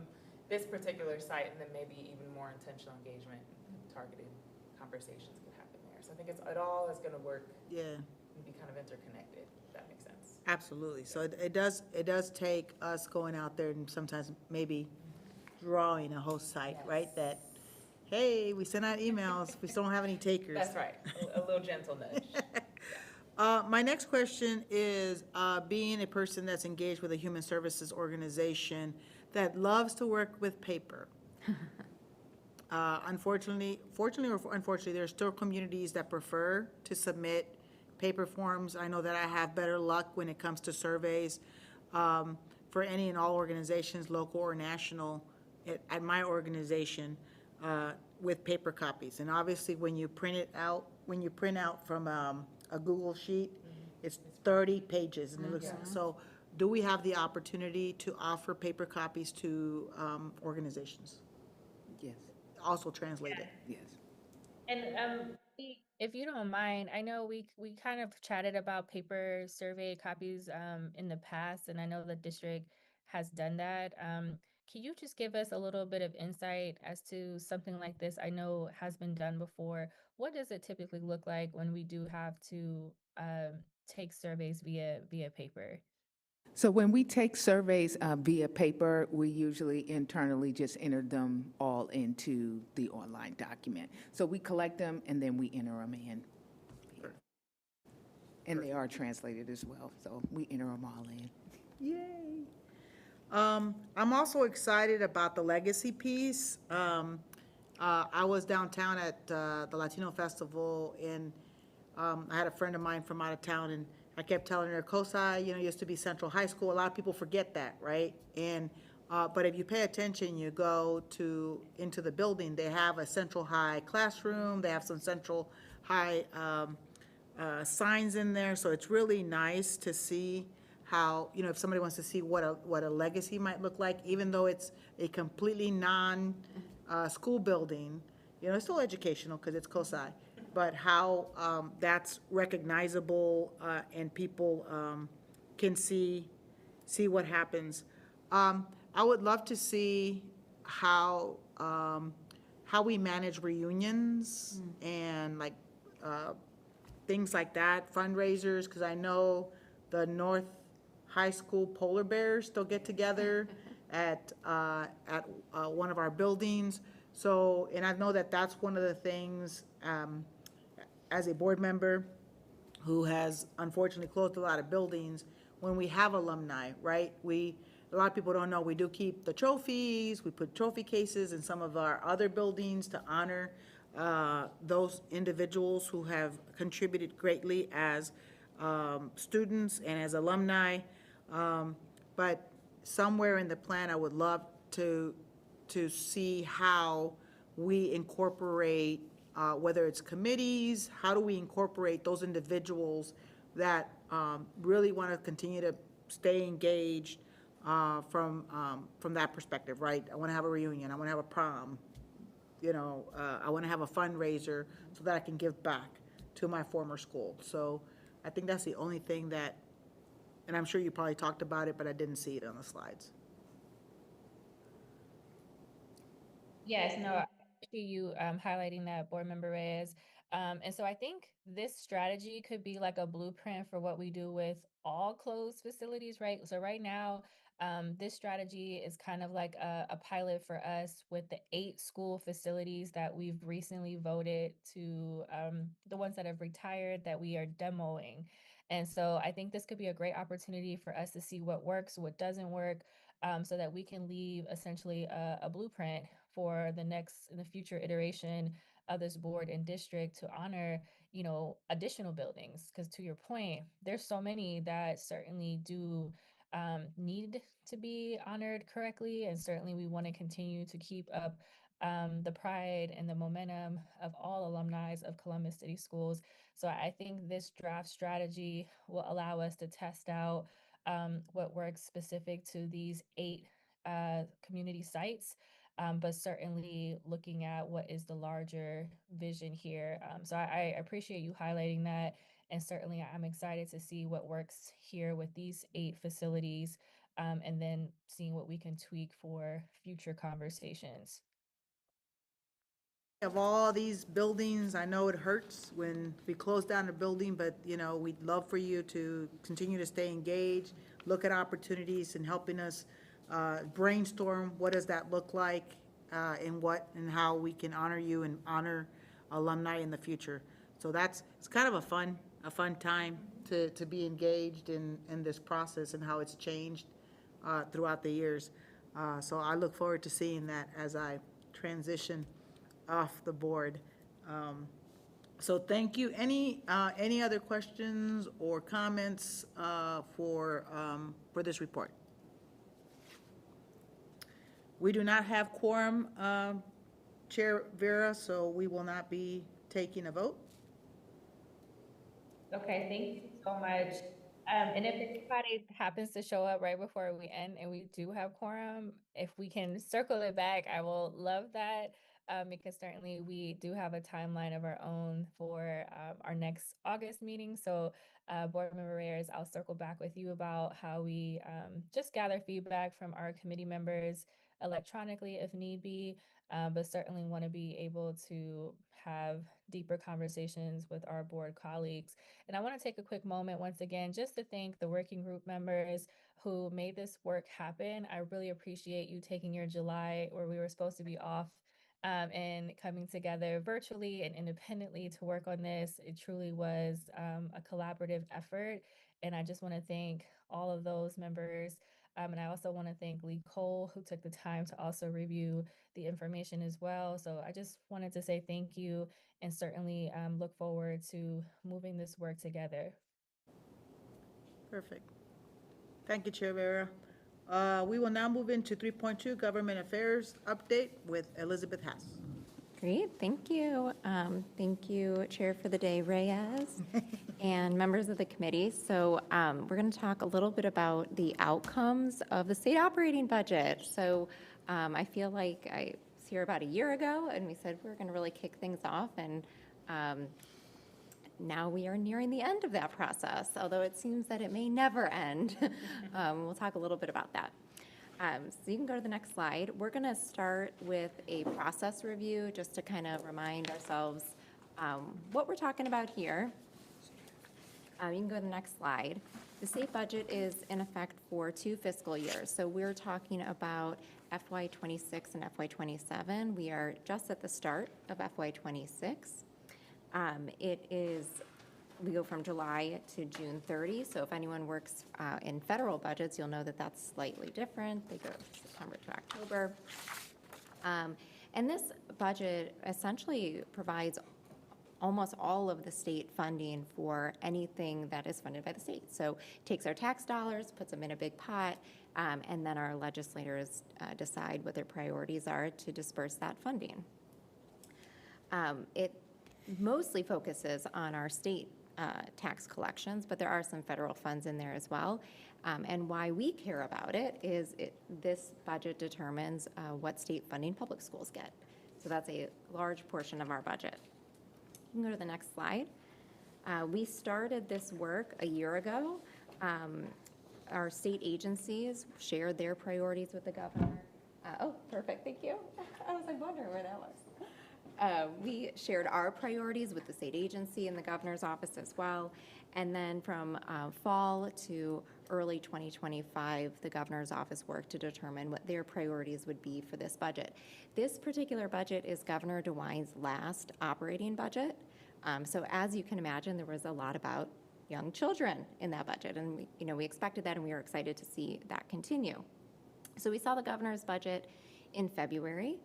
this particular site, and then maybe even more intentional engagement and targeted conversations can happen there. So I think it all is going to work. Yeah. And be kind of interconnected, if that makes sense. Absolutely. So it does take us going out there and sometimes maybe drawing a host site, right? That, hey, we sent out emails, we still don't have any takers. That's right. A little gentle nudge. My next question is, being a person that's engaged with a human services organization that loves to work with paper. Fortunately or unfortunately, there are still communities that prefer to submit paper forms. I know that I have better luck when it comes to surveys for any and all organizations, local or national, at my organization, with paper copies. And obviously, when you print out from a Google sheet, it's 30 pages, and it looks so. Do we have the opportunity to offer paper copies to organizations? Yes. Also translated? Yes. And if you don't mind, I know we kind of chatted about paper survey copies in the past, and I know the district has done that. Can you just give us a little bit of insight as to something like this? I know has been done before. What does it typically look like when we do have to take surveys via paper? So when we take surveys via paper, we usually internally just enter them all into the online document. So we collect them and then we enter them in. And they are translated as well, so we enter them all in. Yay. I'm also excited about the legacy piece. I was downtown at the Latino Festival, and I had a friend of mine from out of town, and I kept telling her, COSI, used to be Central High School. A lot of people forget that, right? And but if you pay attention, you go into the building, they have a Central High classroom, they have some Central High signs in there, so it's really nice to see how, if somebody wants to see what a legacy might look like, even though it's a completely school building, it's still educational because it's COSI, but how that's recognizable and people can see what happens. I would love to see how we manage reunions and like things like that, fundraisers, because I know the North High School Polar Bears still get together at one of our buildings. So, and I know that that's one of the things, as a board member who has unfortunately closed a lot of buildings, when we have alumni, right? A lot of people don't know, we do keep the trophies, we put trophy cases in some of our other buildings to honor those individuals who have contributed greatly as students and as alumni. But somewhere in the plan, I would love to see how we incorporate, whether it's committees, how do we incorporate those individuals that really want to continue to stay engaged from that perspective, right? I want to have a reunion, I want to have a prom, I want to have a fundraiser so that I can give back to my former school. So I think that's the only thing that And I'm sure you probably talked about it, but I didn't see it on the slides. Yes, no, I appreciate you highlighting that, Board Member Reyes. And so I think this strategy could be like a blueprint for what we do with all closed facilities, right? So right now, this strategy is kind of like a pilot for us with the 8 school facilities that we've recently voted to, the ones that have retired that we are demoing. And so I think this could be a great opportunity for us to see what works, what doesn't work, so that we can leave essentially a blueprint for the future iteration of this board and district to honor, additional buildings. Because to your point, there's so many that certainly do need to be honored correctly, and certainly we want to continue to keep up the pride and the momentum of all alumni of Columbus City Schools. So I think this draft strategy will allow us to test out what works specific to these 8 community sites, but certainly looking at what is the larger vision here. So I appreciate you highlighting that. And certainly I'm excited to see what works here with these 8 facilities, and then seeing what we can tweak for future conversations. Of all these buildings, I know it hurts when we close down a building, but, we'd love for you to continue to stay engaged, look at opportunities and helping us brainstorm what does that look like, and how we can honor you and honor alumni in the future. So it's kind of a fun time to be engaged in this process and how it's changed throughout the years. So I look forward to seeing that as I transition off the board. So thank you. Any other questions or comments for this report? We do not have quorum, Chair Vera, so we will not be taking a vote. Okay, thank you so much. And if anybody happens to show up right before we end and we do have quorum, if we can circle it back, I will love that. Because certainly we do have a timeline of our own for our next August meeting. So Board Member Reyes, I'll circle back with you about how we just gather feedback from our committee members electronically if need be, but certainly want to be able to have deeper conversations with our board colleagues. And I want to take a quick moment once again just to thank the working group members who made this work happen. I really appreciate you taking your July where we were supposed to be off and coming together virtually and independently to work on this. It truly was a collaborative effort. And I just want to thank all of those members. And I also want to thank Lee Cole, who took the time to also review the information as well. So I just wanted to say thank you and certainly look forward to moving this work together. Perfect. Thank you, Chair Vera. We will now move into 3.2, Government Affairs Update with Elizabeth Haas. Great, thank you. Thank you, Chair for the Day, Reyes, and members of the committee. So we're going to talk a little bit about the outcomes of the state operating budget. So I feel like I was here about a year ago, and we said we're going to really kick things off, and now we are nearing the end of that process, although it seems that it may never end. We'll talk a little bit about that. So you can go to the next slide. We're going to start with a process review just to kind of remind ourselves what we're talking about here. You can go to the next slide. The state budget is in effect for 2 fiscal years. So we're talking about FY26 and FY27. We are just at the start of FY26. We go from July to June 30. So if anyone works in federal budgets, you'll know that that's slightly different. They go September to October. And this budget essentially provides almost all of the state funding for anything that is funded by the state. So it takes our tax dollars, puts them in a big pot, and then our legislators decide what their priorities are to disperse that funding. It mostly focuses on our state tax collections, but there are some federal funds in there as well. And why we care about it is this budget determines what state funding public schools get. So that's a large portion of our budget. You can go to the next slide. We started this work a year ago our state agencies shared their priorities with the governor. Oh, perfect, thank you. I was like wondering where that was. We shared our priorities with the state agency and the governor's office as well. And then from fall to early 2025, the governor's office worked to determine what their priorities would be for this budget. This particular budget is Governor DeWine's last operating budget. So as you can imagine, there was a lot about young children in that budget. And we expected that, and we were excited to see that continue. So we saw the governor's budget in February.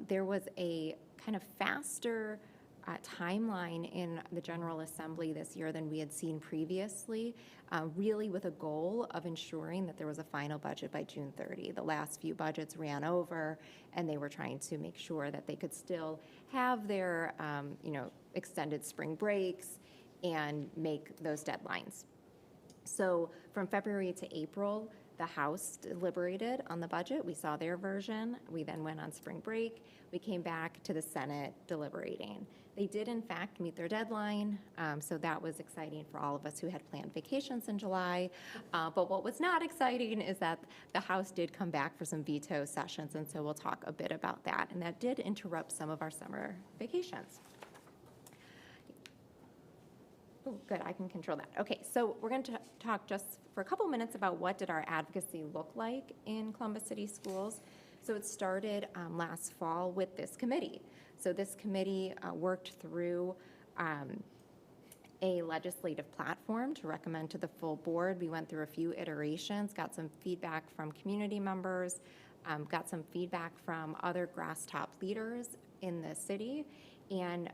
There was a kind of faster timeline in the General Assembly this year than we had seen previously, really with a goal of ensuring that there was a final budget by June 30. The last few budgets ran over, and they were trying to make sure that they could still have their extended spring breaks and make those deadlines. So from February to April, the House deliberated on the budget. We saw their version. We then went on spring break. We came back to the Senate deliberating. They did, in fact, meet their deadline, so that was exciting for all of us who had planned vacations in July. But what was not exciting is that the House did come back for some veto sessions, and so we'll talk a bit about that. And that did interrupt some of our summer vacations. Oh, good, I can control that. Okay, so we're going to talk just for a couple minutes about what did our advocacy look like in Columbus City Schools. So it started last fall with this committee. So this committee worked through a legislative platform to recommend to the full board. We went through a few iterations, got some feedback from community members, got some feedback from other grass top leaders in the city, and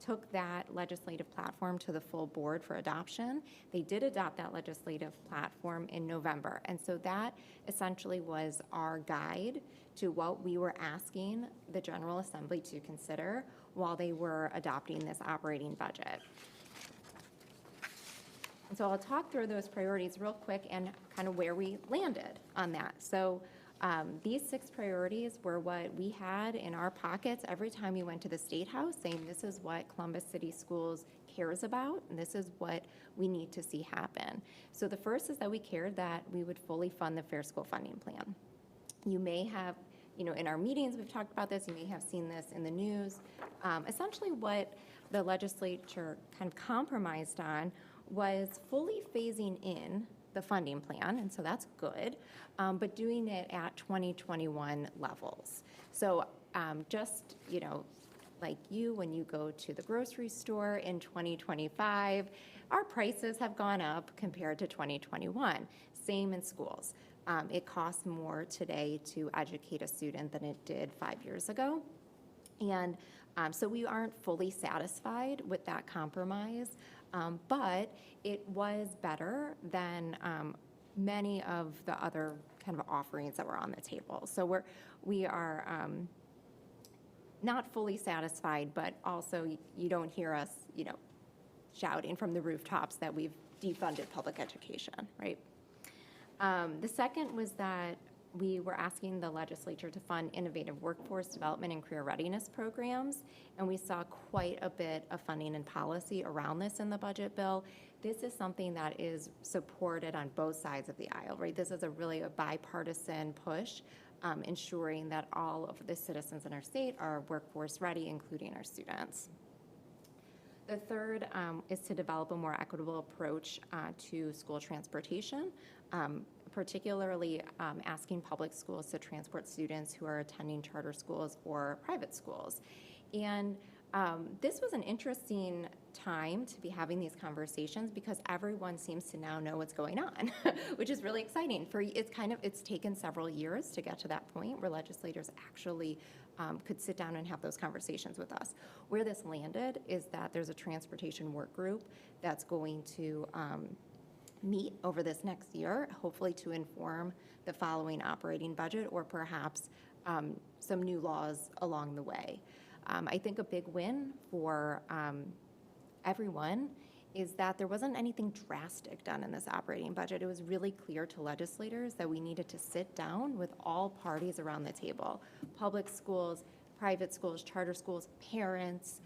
took that legislative platform to the full board for adoption. They did adopt that legislative platform in November. And so that essentially was our guide to what we were asking the General Assembly to consider while they were adopting this operating budget. And so I'll talk through those priorities real quick and kind of where we landed on that. So these 6 priorities were what we had in our pockets every time we went to the State House, saying this is what Columbus City Schools cares about, and this is what we need to see happen. So the first is that we cared that we would fully fund the Fair School Funding Plan. You may have, in our meetings we've talked about this, you may have seen this in the news. Essentially what the legislature kind of compromised on was fully phasing in the funding plan, and so that's good, but doing it at 2021 levels. So just, like when you go to the grocery store in 2025, our prices have gone up compared to 2021. Same in schools. It costs more today to educate a student than it did 5 years ago. And so we aren't fully satisfied with that compromise, but it was better than many of the other kind of offerings that were on the table. So we are not fully satisfied, but also you don't hear us, shouting from the rooftops that we've defunded public education, right? The second was that we were asking the legislature to fund innovative workforce development and career readiness programs, and we saw quite a bit of funding and policy around this in the budget bill. This is something that is supported on both sides of the aisle, right? This is really a bipartisan push, ensuring that all of the citizens in our state are workforce ready, including our students. The third is to develop a more equitable approach to school transportation, particularly asking public schools to transport students who are attending charter schools or private schools. And this was an interesting time to be having these conversations because everyone seems to now know what's going on, which is really exciting. It's taken several years to get to that point where legislators actually could sit down and have those conversations with us. Where this landed is that there's a transportation work group that's going to meet over this next year, hopefully to inform the following operating budget or perhaps some new laws along the way. I think a big win for everyone is that there wasn't anything drastic done in this operating budget. It was really clear to legislators that we needed to sit down with all parties around the table, public schools, private schools, charter schools, parents,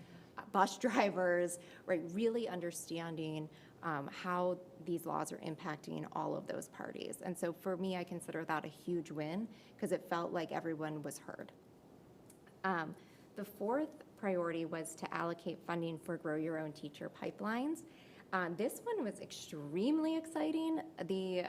bus drivers, right, really understanding how these laws are impacting all of those parties. And so for me, I consider that a huge win because it felt like everyone was heard. The fourth priority was to allocate funding for Grow Your Own Teacher pipelines. This one was extremely exciting. The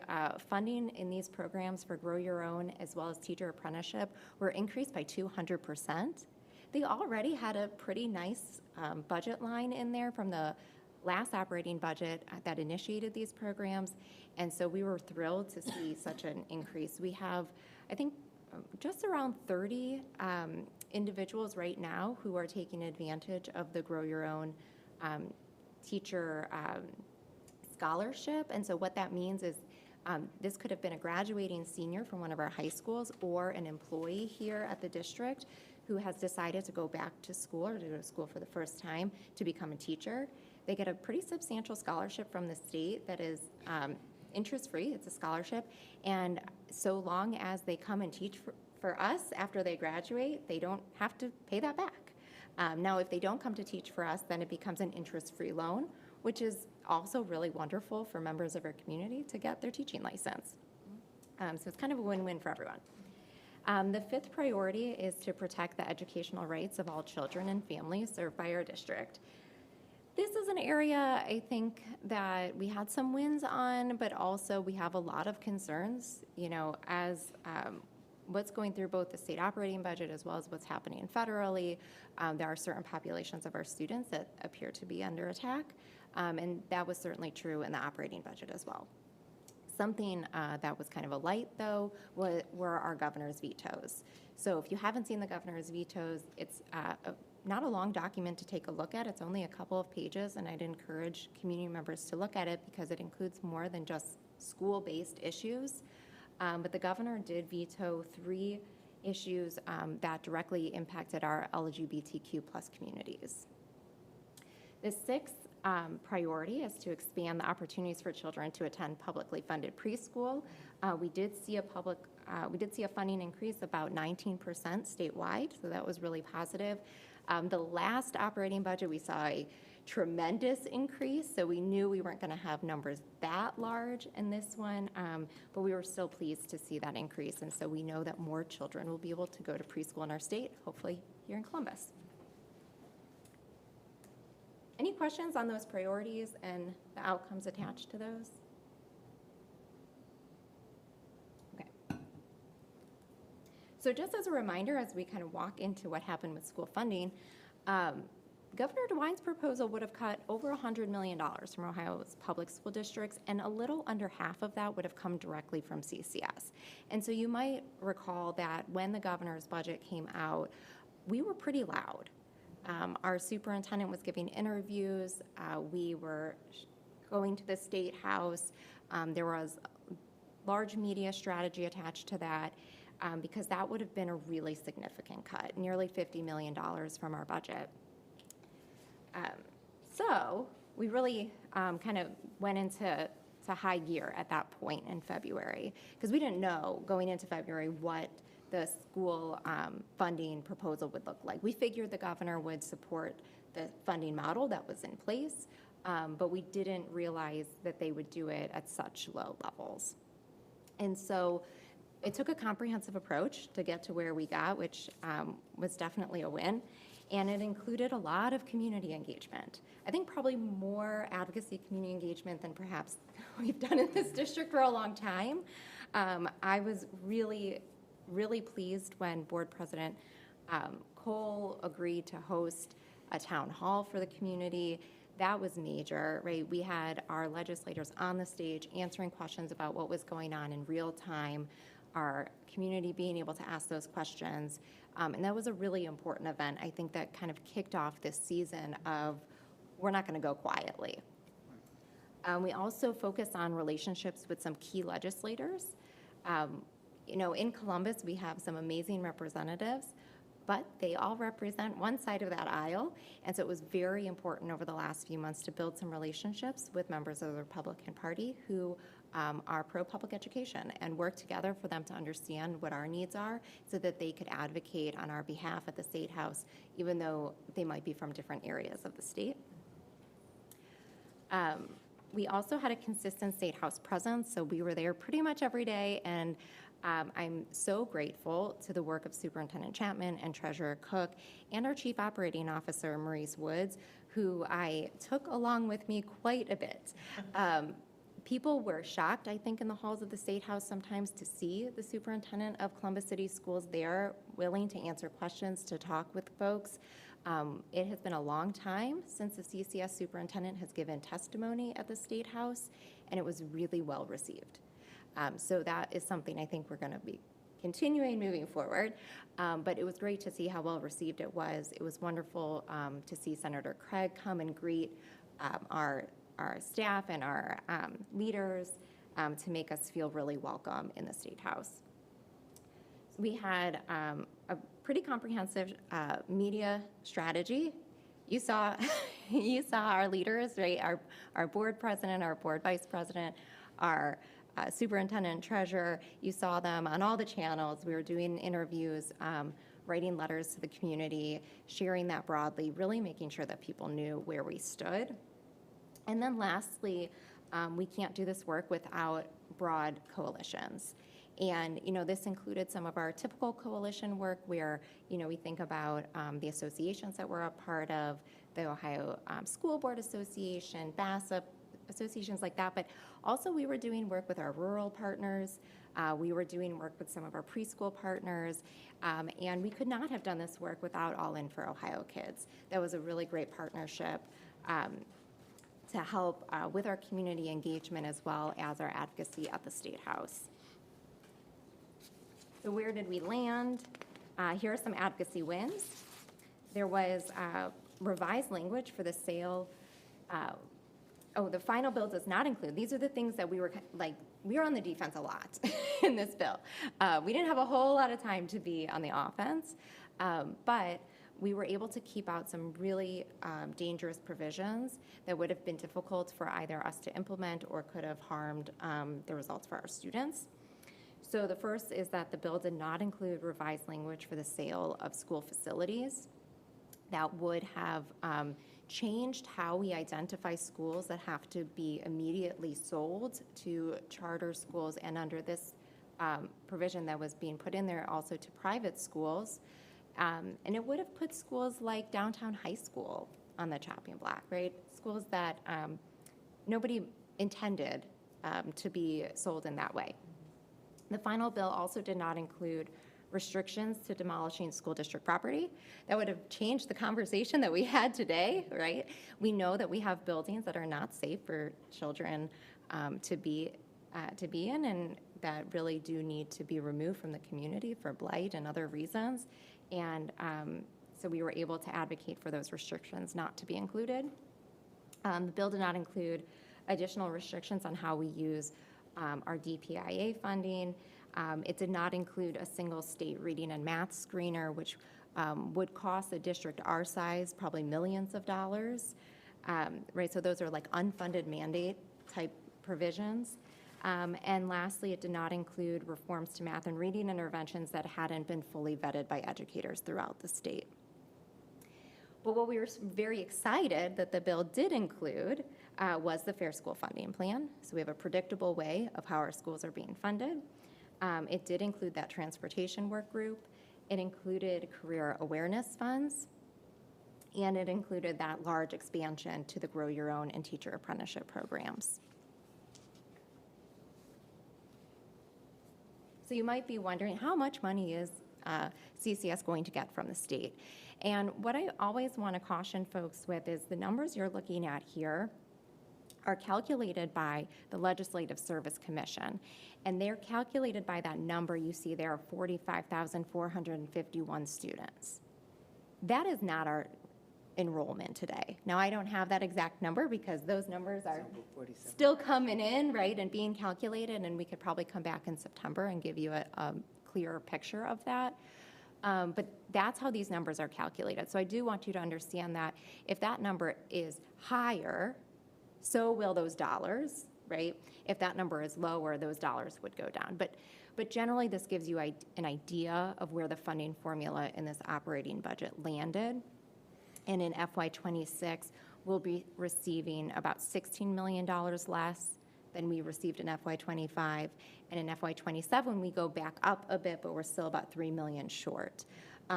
funding in these programs for Grow Your Own as well as teacher apprenticeship were increased by 200%. They already had a pretty nice budget line in there from the last operating budget that initiated these programs, and so we were thrilled to see such an increase. We have, I think, just around 30 individuals right now who are taking advantage of the Grow Your Own teacher scholarship. And so what that means is this could have been a graduating senior from one of our high schools or an employee here at the district who has decided to go back to school or to go to school for the first time to become a teacher. They get a pretty substantial scholarship from the state that is interest-free. It's a scholarship. And so long as they come and teach for us after they graduate, they don't have to pay that back. Now, if they don't come to teach for us, then it becomes an interest-free loan, which is also really wonderful for members of our community to get their teaching license. So it's kind of a win-win for everyone. The fifth priority is to protect the educational rights of all children and families served by our district. This is an area I think that we had some wins on, but also we have a lot of concerns, you know, as what's going through both the state operating budget as well as what's happening federally. There are certain populations of our students that appear to be under attack, and that was certainly true in the operating budget as well. Something that was kind of a light, though, were our governor's vetoes. So if you haven't seen the governor's vetoes, it's not a long document to take a look at. It's only a couple of pages, and I'd encourage community members to look at it because it includes more than just school-based issues. But the governor did veto 3 issues that directly impacted our LGBTQ+ communities. The sixth priority is to expand the opportunities for children to attend publicly funded preschool. We did see a funding increase about 19% statewide, so that was really positive. The last operating budget, we saw a tremendous increase, so we knew we weren't going to have numbers that large in this one, but we were still pleased to see that increase, and so we know that more children will be able to go to preschool in our state, hopefully here in Columbus. Any questions on those priorities and the outcomes attached to those? Okay. So just as a reminder, as we kind of walk into what happened with school funding, Governor DeWine's proposal would have cut over $100 million from Ohio's public school districts, and a little under half of that would have come directly from CCS. And so you might recall that when the governor's budget came out, we were pretty loud. Our superintendent was giving interviews. We were going to the State House. There was large media strategy attached to that because that would have been a really significant cut, nearly $50 million from our budget. So we really kind of went into high gear at that point in February because we didn't know going into February what the school funding proposal would look like. We figured the governor would support the funding model that was in place, but we didn't realize that they would do it at such low levels. And so it took a comprehensive approach to get to where we got, which was definitely a win. And it included a lot of community engagement. I think probably more advocacy community engagement than perhaps we've done in this district for a long time. I was really pleased when Board President Cole agreed to host a town hall for the community. That was major, right? We had our legislators on the stage answering questions about what was going on in real time, our community being able to ask those questions. And that was a really important event. I think that kind of kicked off this season of we're not going to go quietly. We also focus on relationships with some key legislators. You know, in Columbus, we have some amazing representatives, but they all represent one side of that aisle. And so it was very important over the last few months to build some relationships with members of the Republican Party who are pro-public education and work together for them to understand what our needs are so that they could advocate on our behalf at the State House, even though they might be from different areas of the state. We also had a consistent State House presence, so we were there pretty much every day, and I'm so grateful to the work of Superintendent Chapman and Treasurer Cook and our Chief Operating Officer, Maurice Woods, who I took along with me quite a bit. People were shocked, I think, in the halls of the State House sometimes to see the superintendent of Columbus City Schools there, willing to answer questions, to talk with folks. It has been a long time since the CCS superintendent has given testimony at the State House, and it was really well received. So that is something I think we're going to be continuing moving forward. But it was great to see how well received it was. It was wonderful to see Senator Craig come and greet our staff and our leaders to make us feel really welcome in the State House. We had a pretty comprehensive media strategy. You saw our leaders, right? Our board president, our board vice president, our superintendent and treasurer. You saw them on all the channels. We were doing interviews, writing letters to the community, sharing that broadly, really making sure that people knew where we stood. And then lastly, we can't do this work without broad coalitions. And, this included some of our typical coalition work where, we think about the associations that we're a part of, the Ohio School Board Association, BASA, associations like that. But also we were doing work with our rural partners. We were doing work with some of our preschool partners. And we could not have done this work without All In for Ohio Kids. That was a really great partnership to help with our community engagement as well as our advocacy at the State House. So where did we land? Here are some advocacy wins. There was revised language for the sale. The final bill does not include. These are the things that we were on the defense a lot in this bill. We didn't have a whole lot of time to be on the offense, but we were able to keep out some really dangerous provisions that would have been difficult for either us to implement or could have harmed the results for our students. So the first is that the bill did not include revised language for the sale of school facilities. That would have changed how we identify schools that have to be immediately sold to charter schools, and under this provision that was being put in there also to private schools. And it would have put schools like Downtown High School on the chopping block, right? Schools that nobody intended to be sold in that way. The final bill also did not include restrictions to demolishing school district property. That would have changed the conversation that we had today, right? We know that we have buildings that are not safe for children to be in, and that really do need to be removed from the community for blight and other reasons. And so we were able to advocate for those restrictions not to be included. The bill did not include additional restrictions on how we use our DPIA funding. It did not include a single state reading and math screener, which would cost a district our size probably millions of dollars, right? So those are like unfunded mandate type provisions. And lastly, it did not include reforms to math and reading interventions that hadn't been fully vetted by educators throughout the state. But what we were very excited that the bill did include was the Fair School Funding Plan. So we have a predictable way of how our schools are being funded. It did include that transportation work group. It included career awareness funds. And it included that large expansion to the Grow Your Own and teacher apprenticeship programs. So you might be wondering, how much money is CCS going to get from the state? And what I always want to caution folks with is the numbers you're looking at here are calculated by the Legislative Service Commission. And they're calculated by that number you see there of 45,451 students. That is not our enrollment today. Now, I don't have that exact number because those numbers are still coming in, right, and being calculated, and we could probably come back in September and give you a clearer picture of that. But that's how these numbers are calculated. So I do want you to understand that if that number is higher, so will those dollars, right? If that number is lower, those dollars would go down. But generally, this gives you an idea of where the funding formula in this operating budget landed. And in FY26, we'll be receiving about $16 million less than we received in FY25. And in FY27, we go back up a bit, but we're still about $3 million short.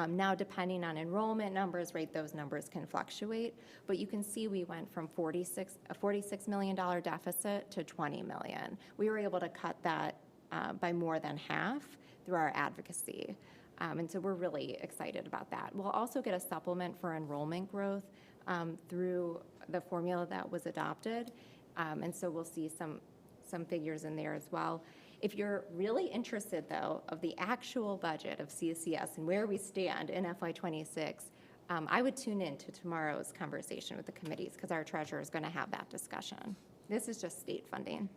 Now, depending on enrollment numbers, right, those numbers can fluctuate, but you can see we went from a $46 million deficit to $20 million. We were able to cut that by more than half through our advocacy. And so we're really excited about that. We'll also get a supplement for enrollment growth through the formula that was adopted. And so we'll see some figures in there as well. If you're really interested, though, of the actual budget of CCS and where we stand in FY26, I would tune in to tomorrow's conversation with the committees because our treasurer is going to have that discussion. This is just state funding.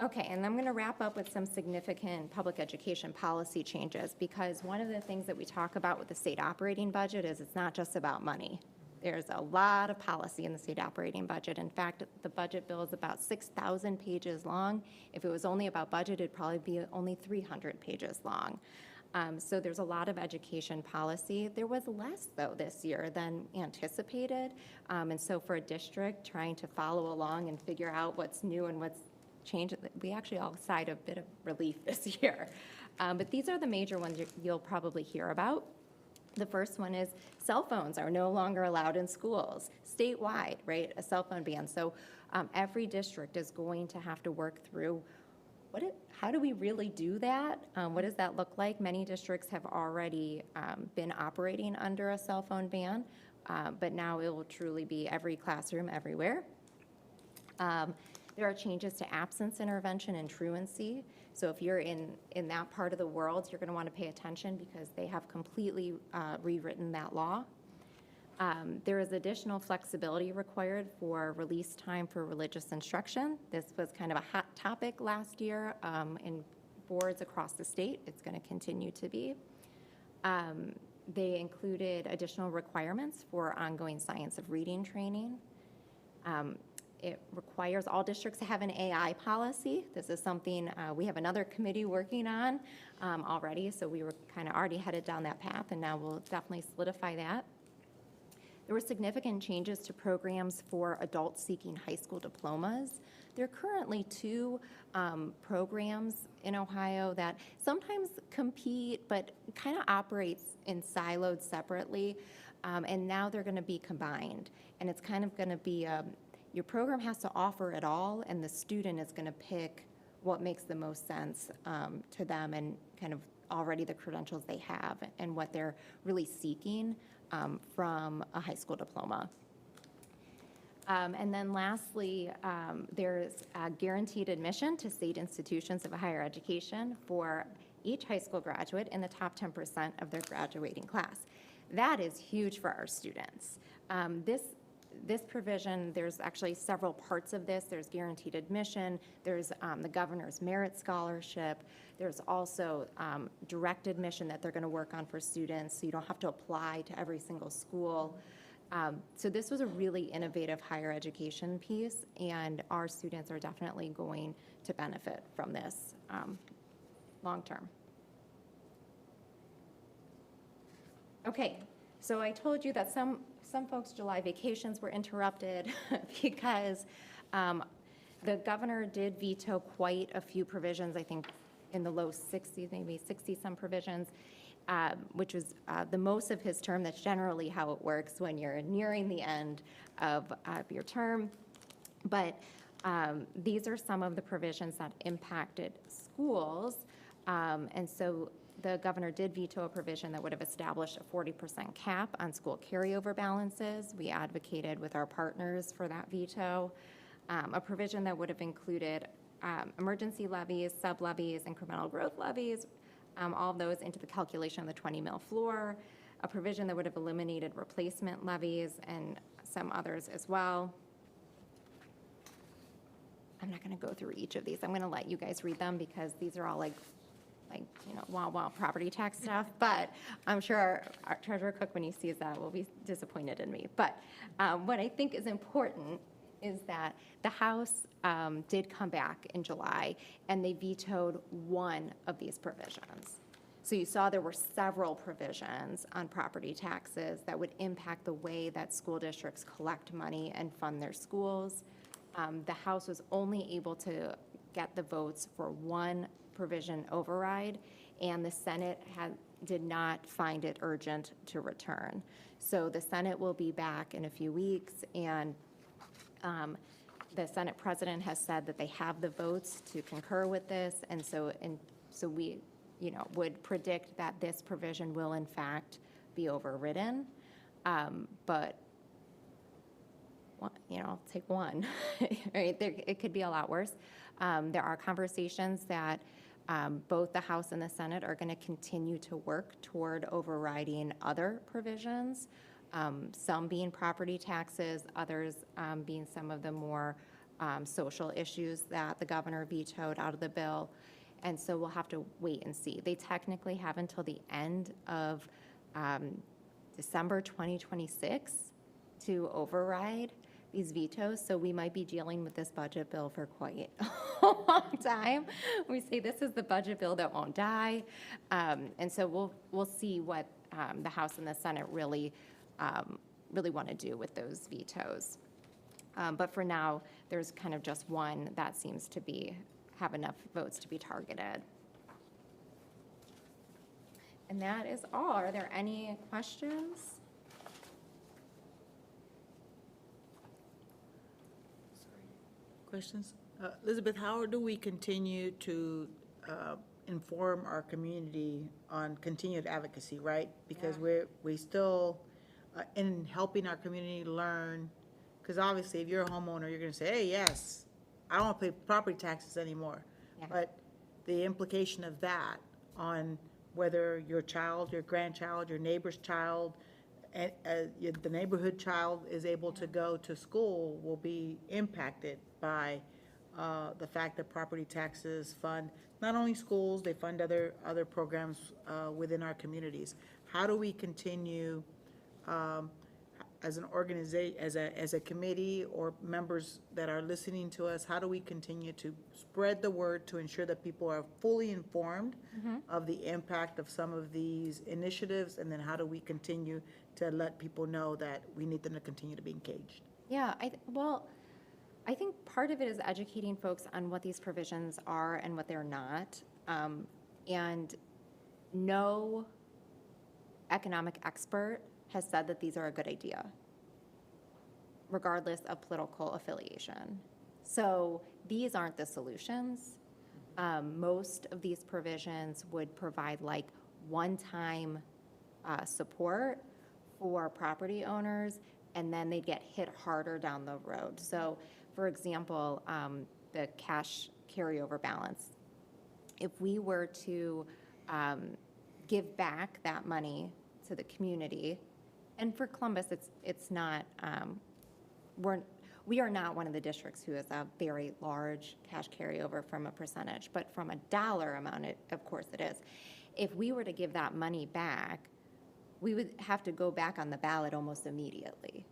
Okay, and I'm going to wrap up with some significant public education policy changes because one of the things that we talk about with the state operating budget is it's not just about money. There's a lot of policy in the state operating budget. In fact, the budget bill is about 6,000 pages long. If it was only about budget, it'd probably be only 300 pages long. So there's a lot of education policy. There was less, though, this year than anticipated. And so for a district trying to follow along and figure out what's new and what's changed, we actually all sighed a bit of relief this year. But these are the major ones you'll probably hear about. The first one is cell phones are no longer allowed in schools, statewide, right? A cell phone ban. So every district is going to have to work through how do we really do that? What does that look like? Many districts have already been operating under a cell phone ban, but now it will truly be every classroom everywhere. There are changes to absence intervention and truancy. So if you're in that part of the world, you're going to want to pay attention because they have completely rewritten that law. There is additional flexibility required for release time for religious instruction. This was kind of a hot topic last year in boards across the state. It's going to continue to be. They included additional requirements for ongoing science of reading training. It requires all districts to have an AI policy. This is something we have another committee working on already, so we were kind of already headed down that path, and now we'll definitely solidify that. There were significant changes to programs for adults seeking high school diplomas. There are currently 2 programs in Ohio that sometimes compete, but kind of operates in silos separately, and now they're going to be combined. And it's kind of going to be your program has to offer it all, and the student is going to pick what makes the most sense to them and kind of already the credentials they have and what they're really seeking from a high school diploma. And then lastly, there's guaranteed admission to state institutions of higher education for each high school graduate in the top 10% of their graduating class. That is huge for our students. This provision, there's actually several parts of this. There's guaranteed admission, there's the governor's merit scholarship, there's also direct admission that they're going to work on for students, so you don't have to apply to every single school. So this was a really innovative higher education piece, and our students are definitely going to benefit from this long term. Okay, so I told you that some folks' July vacations were interrupted because the governor did veto quite a few provisions, I think in the low 60s, maybe 60-some provisions, which was the most of his term. That's generally how it works when you're nearing the end of your term. But these are some of the provisions that impacted schools. And so the governor did veto a provision that would have established a 40% cap on school carryover balances. We advocated with our partners for that veto. A provision that would have included emergency levies, sub-levies, incremental growth levies, all of those into the calculation of the 20 mil floor. A provision that would have eliminated replacement levies and some others as well. I'm not going to go through each of these. I'm going to let you guys read them because these are all like wow property tax stuff, but I'm sure our treasurer Cook, when he sees that, will be disappointed in me. But what I think is important is that the House did come back in July, and they vetoed one of these provisions. So you saw there were several provisions on property taxes that would impact the way that school districts collect money and fund their schools. The House was only able to get the votes for one provision override, and the Senate did not find it urgent to return. So the Senate will be back in a few weeks, and the Senate president has said that they have the votes to concur with this, and so we, would predict that this provision will in fact be overridden. But I'll take one. Right? It could be a lot worse. There are conversations that both the House and the Senate are going to continue to work toward overriding other provisions, some being property taxes, others being some of the more social issues that the governor vetoed out of the bill. And so we'll have to wait and see. They technically have until the end of December 2026 to override these vetoes, so we might be dealing with this budget bill for quite a long time. We say this is the budget bill that won't die, and so we'll see what the House and the Senate really want to do with those vetoes. But for now, there's kind of just one that seems to have enough votes to be targeted. And that is all. Are there any questions? Questions? Elizabeth, how do we continue to inform our community on continued advocacy, right? Because we still, in helping our community learn, because obviously if you're a homeowner, you're going to say, hey, yes, I don't want to pay property taxes anymore. Yeah. But the implication of that on whether your child, your grandchild, your neighbor's child, the neighborhood child is able to go to school will be impacted by the fact that property taxes fund not only schools, they fund other programs within our communities. How do we continue as an organization, as a committee, or members that are listening to us, how do we continue to spread the word to ensure that people are fully informed of the impact of some of these initiatives, and then how do we continue to let people know that we need them to continue to be engaged? Yeah, I think part of it is educating folks on what these provisions are and what they're not. And no economic expert has said that these are a good idea, regardless of political affiliation. So these aren't the solutions. Most of these provisions would provide like one-time support for property owners, and then they'd get hit harder down the road. So, for example, the cash carryover balance. If we were to give back that money to the community, and for Columbus, it's not, we are not one of the districts who has a very large cash carryover from a percentage, but from a dollar amount, of course it is. If we were to give that money back, we would have to go back on the ballot almost immediately.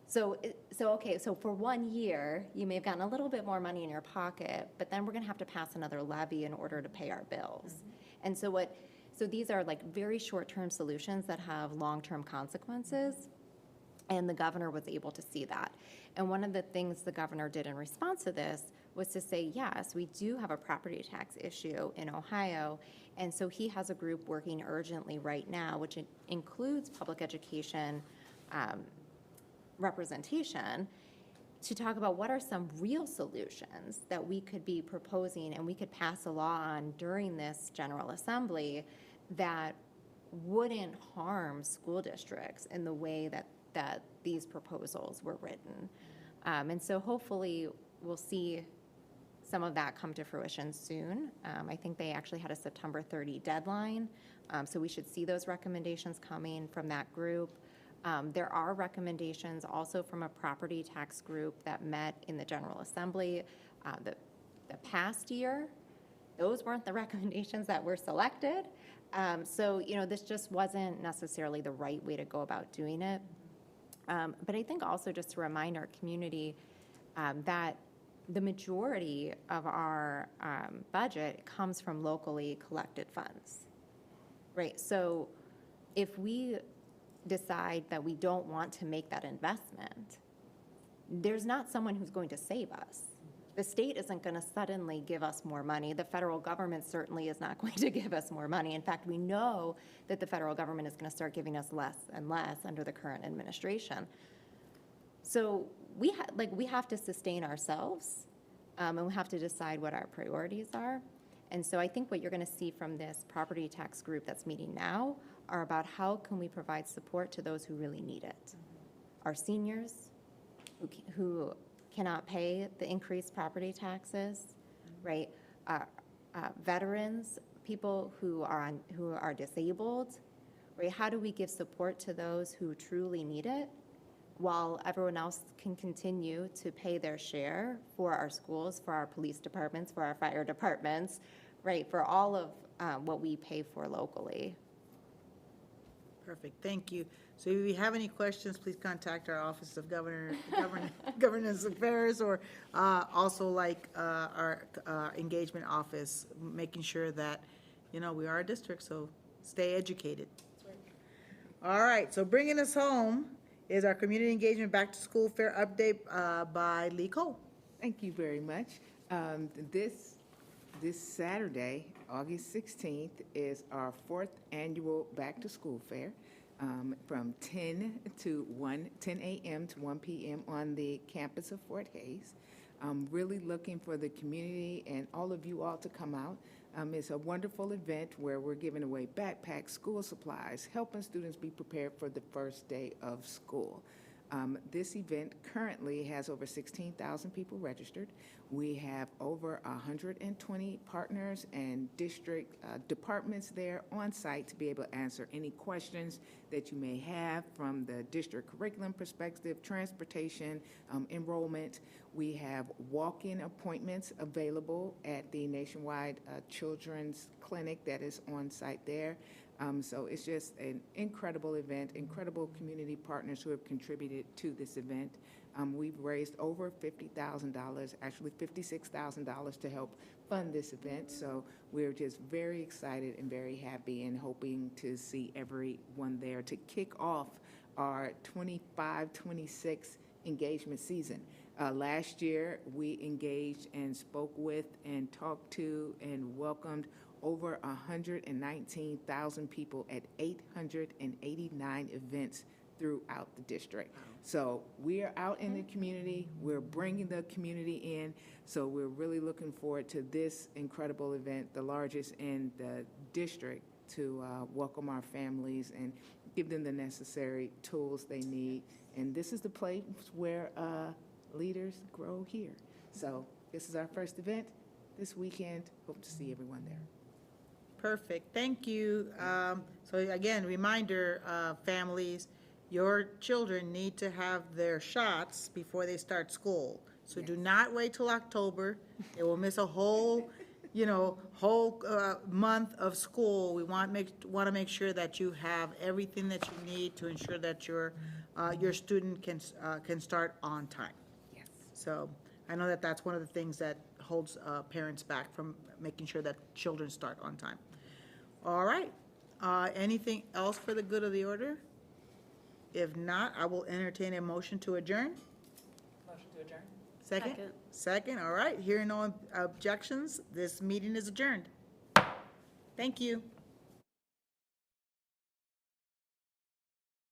So for 1 year, you may have gotten a little bit more money in your pocket, but then we're going to have to pass another levy in order to pay our bills. And so these are like very short-term solutions that have long-term consequences, and the governor was able to see that. And one of the things the governor did in response to this was to say, yes, we do have a property tax issue in Ohio, and so he has a group working urgently right now, which includes public education representation, to talk about what are some real solutions that we could be proposing and we could pass a law on during this General Assembly that wouldn't harm school districts in the way that these proposals were written. And so hopefully we'll see some of that come to fruition soon. I think they actually had a September 30 deadline, so we should see those recommendations coming from that group. There are recommendations also from a property tax group that met in the General Assembly the past year. Those weren't the recommendations that were selected. So, this just wasn't necessarily the right way to go about doing it. But I think also just to remind our community that the majority of our budget comes from locally collected funds. right? So if we decide that we don't want to make that investment, there's not someone who's going to save us. The state isn't going to suddenly give us more money. The federal government certainly is not going to give us more money. In fact, we know that the federal government is going to start giving us less and less under the current administration. So we have to sustain ourselves, and we have to decide what our priorities are. And so I think what you're going to see from this property tax group that's meeting now are about how can we provide support to those who really need it. Our seniors who cannot pay the increased property taxes, right? Veterans, people who are disabled, right? How do we give support to those who truly need it, while everyone else can continue to pay their share for our schools, for our police departments, for our fire departments, right? For all of what we pay for locally. Perfect, thank you. So if you have any questions, please contact our Office of Governance Affairs, or also like our engagement office, making sure that, you know, we are a district, so stay educated. All right, so bringing us home is our Community Engagement Back to School Fair update by Lee Cole. Thank you very much. This Saturday, August 16th, is our 4th annual Back to School Fair from 10 a.m. to 1 p.m. on the campus of Fort Hays. I'm really looking for the community and all of you all to come out. It's a wonderful event where we're giving away backpacks, school supplies, helping students be prepared for the first day of school. This event currently has over 16,000 people registered. We have over 120 partners and district departments there on site to be able to answer any questions that you may have from the district curriculum perspective, transportation, enrollment. We have walk-in appointments available at the Nationwide Children's Clinic that is on site there. So it's just an incredible event, incredible community partners who have contributed to this event. We've raised over $50,000, actually $56,000 to help fund this event. So we're just very excited and very happy and hoping to see everyone there to kick off our 25-26 engagement season. Last year, we engaged and spoke with and talked to and welcomed over 119,000 people at 889 events throughout the district. So we are out in the community, we're bringing the community in, so we're really looking forward to this incredible event, the largest in the district, to welcome our families and give them the necessary tools they need. And this is the place where leaders grow here. So this is our first event this weekend. Hope to see everyone there. Perfect, thank you. So again, reminder, families, your children need to have their shots before they start school. So do not wait till October. They will miss a whole, month of school. We want to make sure that you have everything that you need to ensure that your student can start on time. Yes. So I know that that's one of the things that holds parents back from making sure that children start on time. All right. Anything else for the good of the order? If not, I will entertain a motion to adjourn. Motion to adjourn. Second? Second, all right. Hearing no objections, this meeting is adjourned. Thank you.